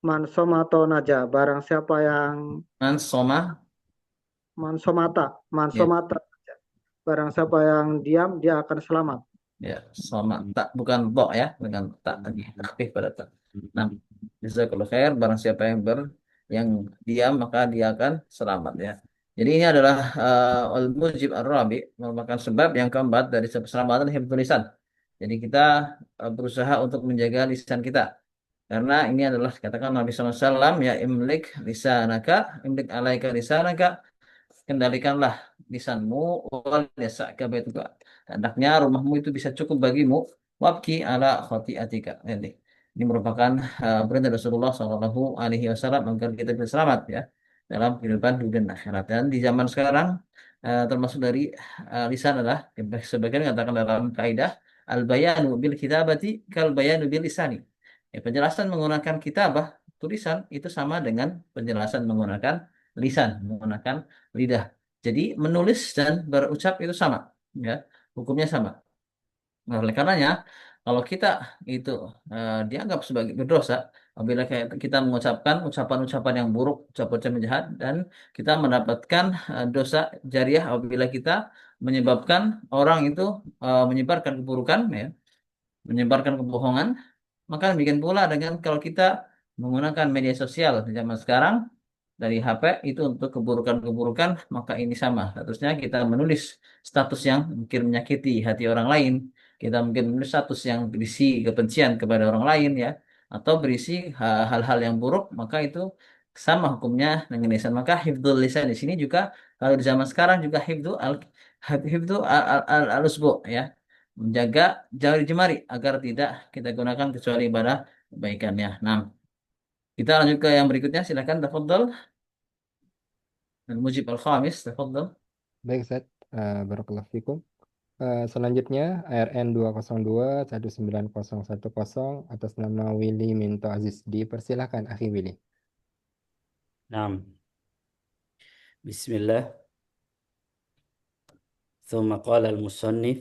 mansomata naja, barang siapa yang soma mansomata, ya, mansomata, barang siapa yang diam dia akan selamat. ya soma tak, bukan bo ya, dengan tak lagi aktif pada tak. Nah, jazakallahu khair, barang siapa yang diam maka dia akan selamat ya. Jadi ini adalah al-mujib ar-rabi, merupakan sebab yang keempat dari keselamatan hifdzul lisan. Jadi kita berusaha untuk menjaga lisan kita. Karena ini adalah katakan Nabi SAW, ya imlik lisanaka, imlik alaika lisanaka, kendalikanlah lisanmu, wal yasa'ka baituka. Hendaknya rumahmu itu bisa cukup bagimu, wabki ala khati'atika. Ini merupakan perintah Rasulullah Shallallahu Alaihi Wasallam agar kita bisa selamat ya dalam kehidupan dunia dan akhirat. Dan di zaman sekarang termasuk dari lisan adalah sebagian mengatakan dalam kaidah al-bayanu bil kitabati kal bayanu bil lisani. Ya, penjelasan menggunakan kitabah tulisan itu sama dengan penjelasan menggunakan lisan, menggunakan lidah. Jadi menulis dan berucap itu sama, ya, hukumnya sama. Nah, oleh karenanya, kalau kita itu dianggap sebagai berdosa, apabila kita mengucapkan ucapan-ucapan yang buruk, ucapan-ucapan yang jahat, dan kita mendapatkan dosa jariah apabila kita menyebabkan orang itu menyebarkan keburukan, ya, menyebarkan kebohongan, maka demikian pula dengan kalau kita menggunakan media sosial di zaman sekarang, dari HP itu untuk keburukan-keburukan, maka ini sama. Statusnya kita menulis status yang mungkin menyakiti hati orang lain. Kita mungkin menulis status yang berisi kebencian kepada orang lain ya, atau berisi hal-hal yang buruk, maka itu sama hukumnya dengan lisan. Maka hifdzul lisan di sini juga kalau di zaman sekarang juga hifdzu al-usbu ya. Menjaga jari jemari agar tidak kita gunakan kecuali ibadah kebaikannya. Nah, kita lanjut ke yang berikutnya. Silakan, tafadhol. الموجب الخامس تفضل. Baik, Ustaz. Barakallahu fikum. Selanjutnya ARN 202 19010 atas nama Willy Minto Aziz. Dipersilahkan Akhi Willy. Naam. Bismillah. ثم قال المصنف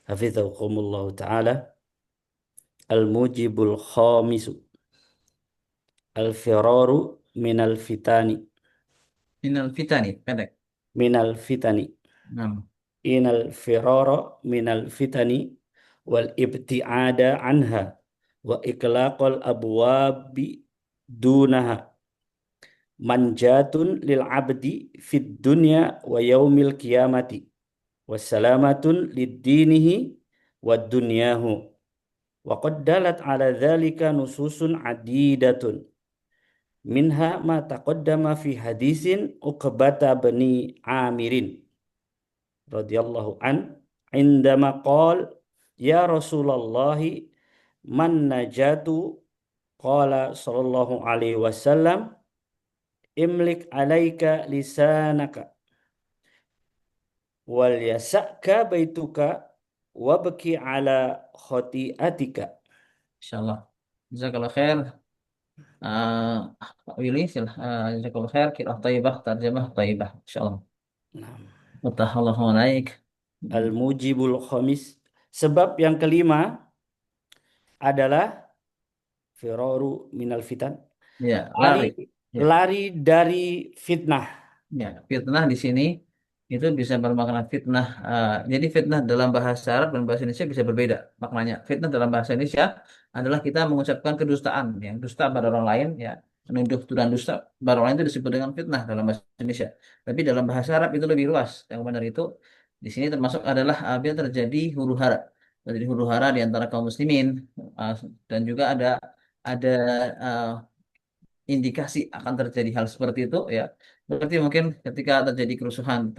حفظكم الله تعالى الموجب الخامس الفرار من الفتن Minal fitani, pendek. من الفتن Nah, إن الفرار من الفتن والابتعاد عنها وإغلاق الأبواب دونها منجاة للعبد في الدنيا ويوم القيامة وسلامة لدينه ودنياه وقد دلت على ذلك نصوص عديدة منها ما تقدم في حديث عقبة بن عامر رضي الله عنه عندما قال يا رسول الله من نجاة قال صلى الله عليه وسلم املك عليك لسانك وليسعك بيتك وابكي على خطيئتك. insyaallah. Jazakallah khair. Pak Willy, jazakallah khair. Qiraah thayyibah, tarjamah thayyibah. Insyaallah. Nah, Mutahallahu naik. Al-Mujibul Khamis. Sebab yang kelima adalah firaru minal fitan. Ya, lari. Ya. Lari dari fitnah. Ya, fitnah di sini itu bisa bermakna fitnah. Jadi fitnah dalam bahasa Arab dan bahasa Indonesia bisa berbeda maknanya. Fitnah dalam bahasa Indonesia adalah kita mengucapkan kedustaan, ya, dusta pada orang lain, ya, menuduh dan dusta pada orang lain itu disebut dengan fitnah dalam bahasa Indonesia. Tapi dalam bahasa Arab itu lebih luas. Yang benar itu di sini termasuk adalah apabila terjadi huru hara, terjadi huru hara di antara kaum muslimin, dan juga ada indikasi akan terjadi hal seperti itu, ya berarti mungkin ketika terjadi kerusuhan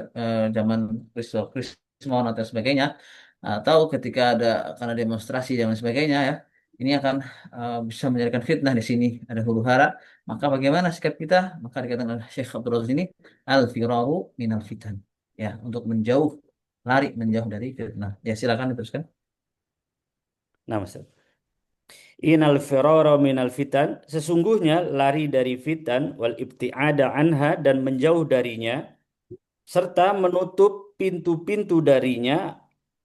zaman Krismon atau sebagainya, atau ketika akan ada demonstrasi dan lain sebagainya, ya ini akan bisa menjadikan fitnah di sini, ada huru hara. Maka bagaimana sikap kita? Maka dikatakan oleh Syekh Abdul Razak ini, al-firaru minal fitan, ya untuk menjauh, lari menjauh dari fitnah. Ya silakan diteruskan. Nah, Mas. Inal firara minal fitan, sesungguhnya lari dari fitan wal ibtiada anha dan menjauh darinya serta menutup pintu-pintu darinya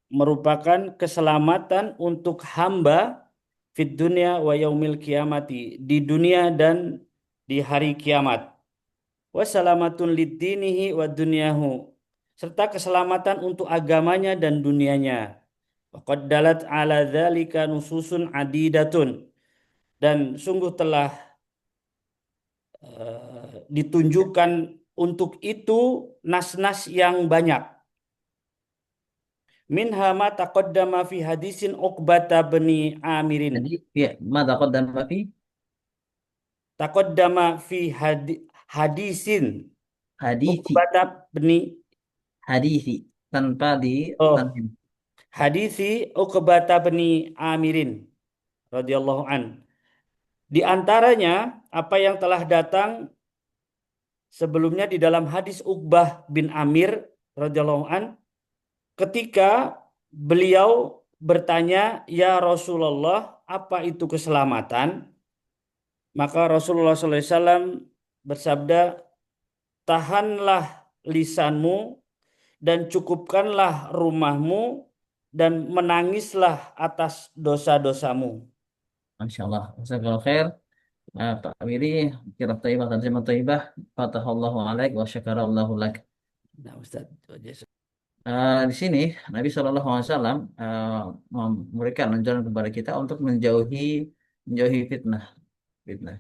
merupakan keselamatan untuk hamba fid dunya wa yaumil kiamati, di dunia dan di hari kiamat. Wassalamatun lidinihi wa dunyahu, serta keselamatan untuk agamanya dan dunianya. Waqad dalat ala dzalika nususun adidatun, dan sungguh telah ditunjukkan untuk itu nas-nas yang banyak. Minha ma taqaddama fi hadisin Uqbata bani Amirin. Jadi ya, mada qaddama fi Taqaddama fi hadisin hadithi, Uqbata bani hadithi tanpa di oh tanwin. hadisi Uqbata bani Amirin radhiyallahu an. Di antaranya apa yang telah datang sebelumnya di dalam hadis Uqbah bin Amir radhiyallahu an, ketika beliau bertanya, "Ya Rasulullah, apa itu keselamatan?" Maka Rasulullah SAW bersabda, "Tahanlah lisanmu dan cukupkanlah rumahmu dan menangislah atas dosa-dosamu." Masya Allah. Jazakallahu khair. Pak Amiri, kira taibah dan terjemah taibah. Fatahallahu alaik wa syakarallahu lak. Nah, Ustaz. Di sini Nabi SAW memberikan anjuran kepada kita untuk menjauhi fitnah. Fitnah.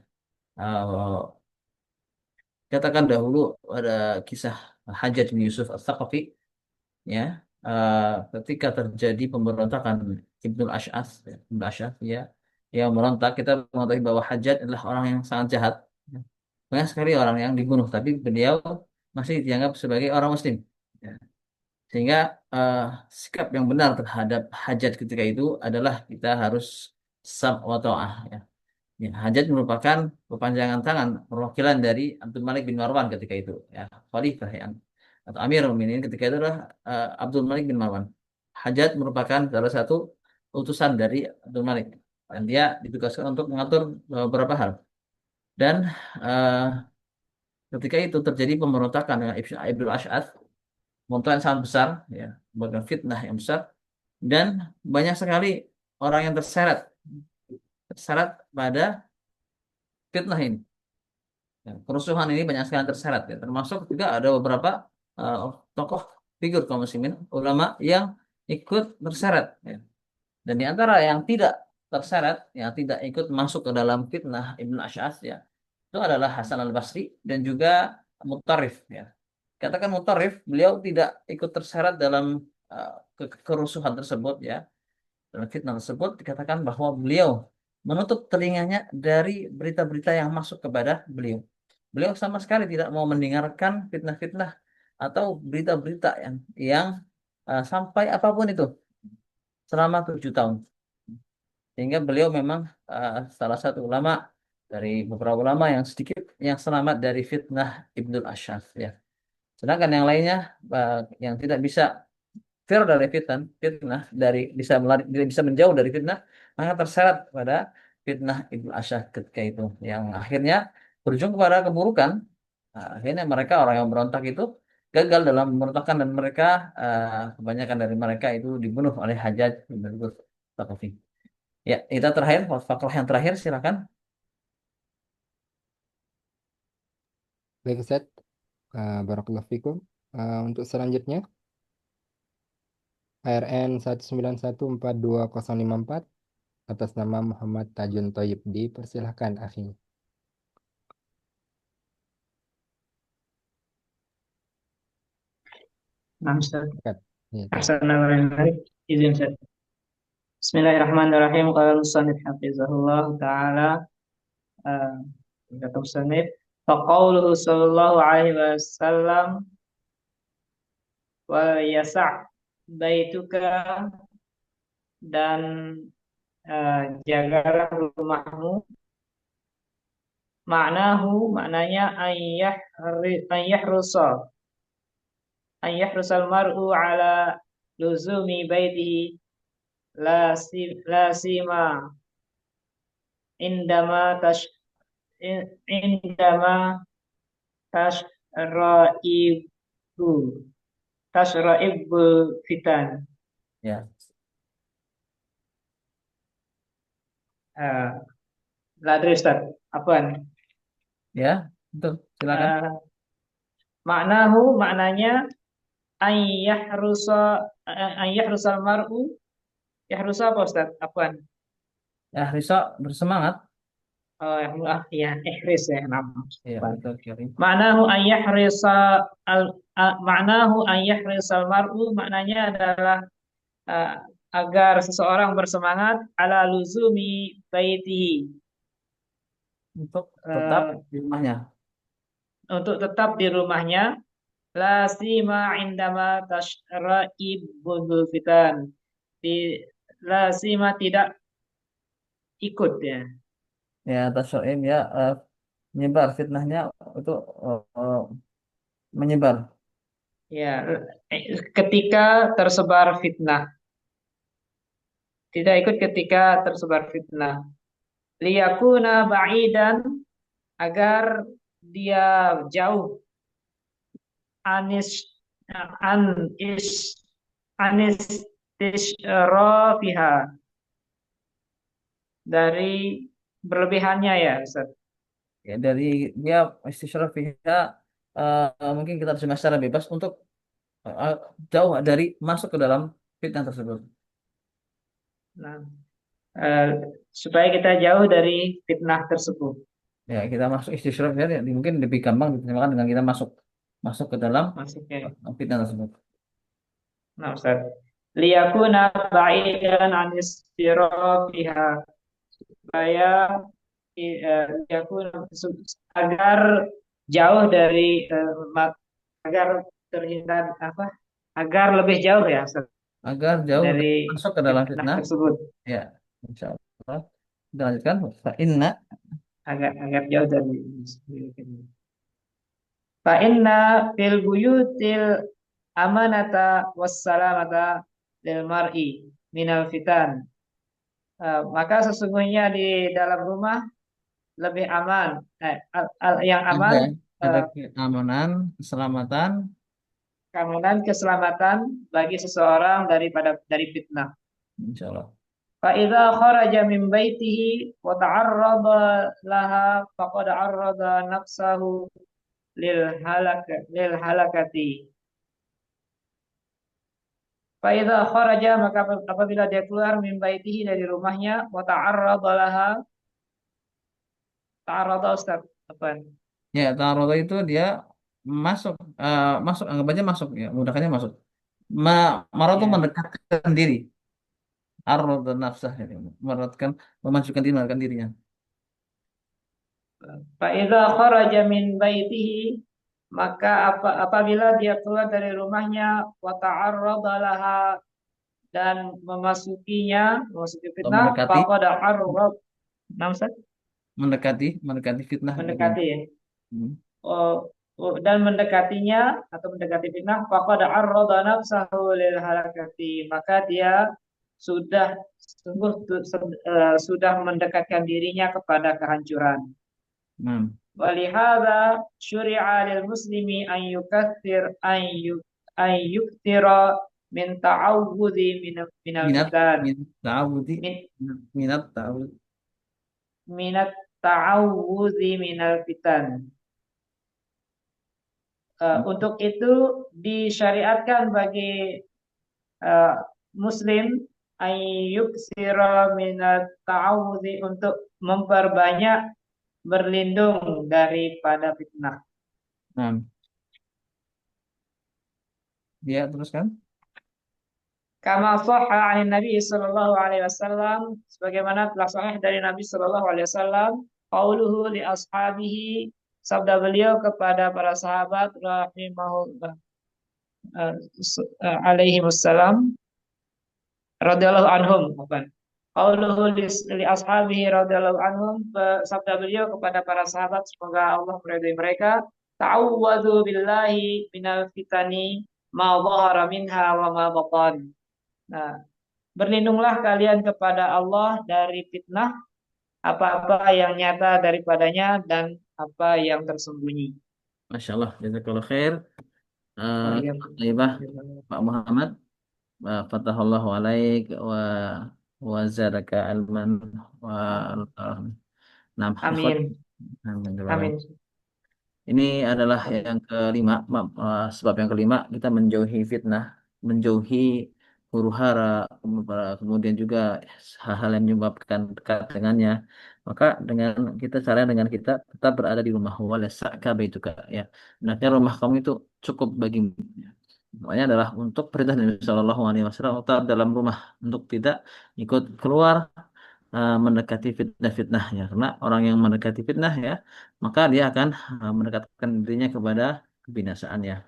Eh, Katakan dahulu ada kisah Hajjaj bin Yusuf Al-Thaqafi, ya, ketika terjadi pemberontakan Ibnul Ash'ath, ya, Ibnul Ash'ath, ya, yang merontak. Kita mengetahui bahwa Hajjaj adalah orang yang sangat jahat, ya. Banyak sekali orang yang dibunuh, tapi beliau masih dianggap sebagai orang Muslim, ya. Sehingga eh, sikap yang benar terhadap Hajjaj ketika itu adalah kita harus sam wa ta'ah, ya. Ya, Hajjaj merupakan perpanjangan tangan, perwakilan dari Abdul Malik bin Marwan ketika itu, ya, khalifah yang atau Amirul Mukminin ketika itu adalah Abdul Malik bin Marwan. Hajjaj merupakan salah satu utusan dari Abdul Malik, dan dia ditugaskan untuk mengatur beberapa hal. Dan eh, ketika itu terjadi pemberontakan dengan Ibnu Ash'ath, pemberontakan yang sangat besar, ya, bahkan fitnah yang besar, dan banyak sekali orang yang terseret pada fitnah ini. Ya, kerusuhan ini banyak sekali terseret, ya. Termasuk juga ada beberapa uh, tokoh figur kaum muslimin, ulama yang ikut terseret, ya. Dan di antara yang tidak terseret, yang tidak ikut masuk ke dalam fitnah Ibnu Ash'ath, ya, itu adalah Hasan al-Basri dan juga Mutarrif, ya. Katakan Mutarrif, beliau tidak ikut terseret dalam kerusuhan tersebut, ya. Dalam fitnah tersebut dikatakan bahwa beliau menutup telinganya dari berita-berita yang masuk kepada beliau. Beliau sama sekali tidak mau mendengarkan fitnah-fitnah atau berita-berita yang sampai apapun itu selama 7 tahun. Sehingga beliau memang salah satu ulama dari beberapa ulama yang sedikit yang selamat dari fitnah Ibnul Ash'ath, ya. Sedangkan yang lainnya yang tidak bisa dari fitnah dari bisa tidak bisa menjauh dari fitnah, maka terseret pada fitnah Ibnu Ash'ath ketika itu, yang akhirnya berujung kepada keburukan. Nah, akhirnya mereka orang yang berontak itu gagal dalam memberontakkan, dan mereka kebanyakan dari mereka itu dibunuh oleh Hajjaj bin Yusuf Tsaqafi. Ya, kita terakhir, fakrah yang terakhir, silakan. Baik Ustaz, Barakallahu fikum. Untuk selanjutnya, ARN 1914254 atas nama Muhammad Tajun Toyib, dipersilahkan akhi. Nah, Ustaz. Silakan. Ya, Assalamualaikum. Izin Ustaz. Bismillahirrahmanirrahim. Qala al-musannif hafizahullah taala kata musannif, faqauluhu sallallahu alaihi wasallam wa yasa' baituka, dan jagalah rumahmu. Maknanya ayyah rusal mar'u ala luzumi baitihi la sima indama indama tashraibu tashraibu fitan. Ya. Ladri Ustaz, apaan? Ya, betul. Silakan. Maknanya rusal mar'u. Yahrusa apa Ustaz? Apaan? Ya, Risa berssemangat. Oh, ya, ihris ya nama. Ya, betul, Kirim. Maknahu ayyahrisal mar'u, maknanya adalah agar seseorang bersemangat ala luzumi baitihi, Untuk tetap di rumahnya. untuk tetap di rumahnya, la sima indama tashra'ibul fitan, la sima tidak ikut ya. Ya, tasyaim ya, menyebar fitnahnya itu menyebar. Ya, ketika tersebar fitnah. Tidak ikut ketika tersebar fitnah. Liyakuna ba'idan, agar dia jauh anis tisrofiha, dari berlebihannya ya Ustaz. Ya, dari dia istisyraf fiha, mungkin kita terjemah secara bebas untuk jauh dari masuk ke dalam fitnah tersebut. Nah, supaya kita jauh dari fitnah tersebut. Ya, kita masuk istisyraf ya, mungkin lebih gampang diterjemahkan dengan kita masuk ke dalam Masuknya. fitnah tersebut. Nah, Ustaz. Liyakuna ba'idan anis tisrofiha, supaya agar jauh dari agar terhindar agar lebih jauh ya Ustaz, Agar jauh dari masuk ke dalam fitnah fitnah. tersebut, Ya, insya Allah. Kita lanjutkan. Fa'inna. agar jauh dari fa inna fil buyutil amanata wassalamata lil mar'i minal fitan. Maka sesungguhnya di dalam rumah lebih aman, yang aman, Ada keamanan, keselamatan, keselamatan bagi seseorang dari fitnah. insya Allah. فإذا خرج من بيته وتعرض لها فقد عرض نفسه للهلكة. فإذا خرج, maka apabila dia keluar min baitihi, dari rumahnya, wa ta'arrada laha, ta'arrada Ustaz, apa? Ya, taruh itu dia masuk, anggap aja masuk ya, mudahkannya masuk. Marah itu Ya. mendekatkan diri. Arad nafsah ini, memajukan dirinya. Fa'idha kharaja min baitihi, maka apabila dia keluar dari rumahnya, wa ta'arrada laha, dan memasuki fitnah, faqad arrad, mendekati fitnah. Mendekati ya. Dan mendekatinya atau mendekati fitnah, faqad arrada nafsahu lil halakati, maka dia sudah mendekatkan dirinya kepada kehancuran. Walihada syuri'a lil muslimi an yuktira min ta'awudhi minal fitan. Minat ta'awudhi minal fitan. Untuk itu disyariatkan bagi muslim ayyuksira minat ta'awudhi, untuk memperbanyak berlindung daripada fitnah. Ya, teruskan. Kama sahha 'an Nabi sallallahu alaihi wasallam, sebagaimana telah sahih dari Nabi sallallahu alaihi wasallam, qauluhu li ashabihi, sabda beliau kepada para sahabat rahimahullah alaihi wassalam radhiyallahu anhum, bukan. Qauluhu li ashabihi radhiyallahu anhum, sabda beliau kepada para sahabat, semoga Allah meridai mereka, ta'awwadhu billahi minal fitani ma dhahara minha wa ma batan. Nah, berlindunglah kalian kepada Allah dari fitnah, apa-apa yang nyata daripadanya dan apa yang tersembunyi. Masya Allah, jazakallah khair. Oh, iya. Taibah, Pak Muhammad, fatahallahu alaik wa zadaka ilman wa nam ikhwat. Amin. Amin. Ini adalah yang kelima, sebab yang kelima kita menjauhi fitnah, menjauhi huru hara, kemudian juga hal-hal yang menyebabkan dekat dengannya. Maka dengan kita tetap berada di rumah, wala sa'ka baituka, ya. Hendaknya rumah kamu itu cukup bagimu. Makanya adalah untuk perintah Nabi Shallallahu Alaihi Wasallam tetap dalam rumah, untuk tidak ikut keluar mendekati fitnah-fitnah, ya. Karena orang yang mendekati fitnah, ya, maka dia akan mendekatkan dirinya kepada kebinasaan, ya.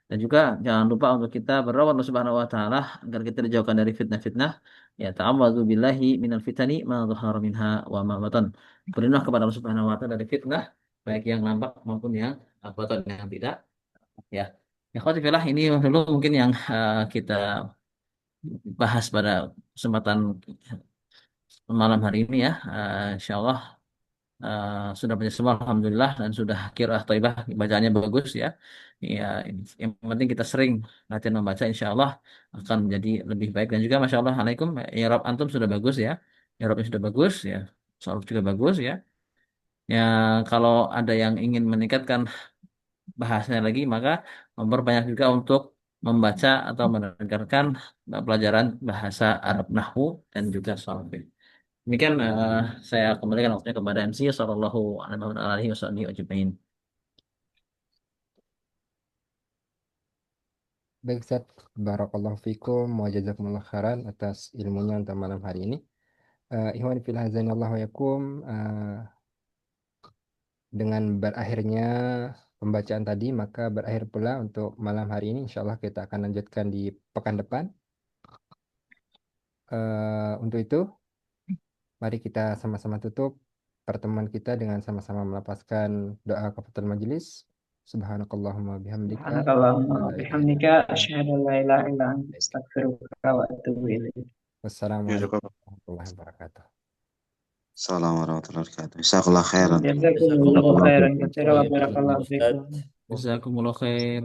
Dan juga jangan lupa untuk kita berdoa Allah Subhanahu wa taala agar kita dijauhkan dari fitnah-fitnah, ya. Ta'awwadzu billahi minal fitani ma dhahara minha wa ma batan. Berlindung kepada Allah Subhanahu wa taala dari fitnah, baik yang nampak maupun yang batan, yang tidak, ya. Ya, khotifillah, ini dulu mungkin yang kita bahas pada kesempatan malam hari ini, ya. Insya Allah sudah banyak semua, alhamdulillah, dan sudah qiraah thaibah, bacaannya bagus, ya. Ya, yang penting kita sering latihan membaca, insya Allah akan menjadi lebih baik. Dan juga masya Allah, alaikum, i'rab antum sudah bagus, ya. I'rabnya sudah bagus, ya. Soal juga bagus, ya. Ya, kalau ada yang ingin meningkatkan bahasanya lagi, maka memperbanyak juga untuk membaca atau mendengarkan pelajaran bahasa Arab Nahwu dan juga Sharaf. Demikian saya kembalikan waktunya kepada MC sallallahu alaihi wasallam. Baik Ustaz, barakallahu fikum wa jazakumullah khairan atas ilmunya untuk malam hari ini. Ikhwan fil hazanillah wa yakum, dengan berakhirnya pembacaan tadi, maka berakhir pula untuk malam hari ini. Insyaallah kita akan lanjutkan di pekan depan. Untuk itu, mari kita sama-sama tutup pertemuan kita dengan sama-sama melafazkan doa kafatul majelis. Subhanakallahumma bihamdika. Subhanakallahumma bihamdika asyhadu an la ilaha illa anta astaghfiruka wa atubu ilaik. Wassalamualaikum warahmatullahi wabarakatuh. Assalamualaikum warahmatullahi wabarakatuh. Jazakallah khairan. Jazakumullahu khairan katsiran wa barakallahu fikum. Jazakumullah khair.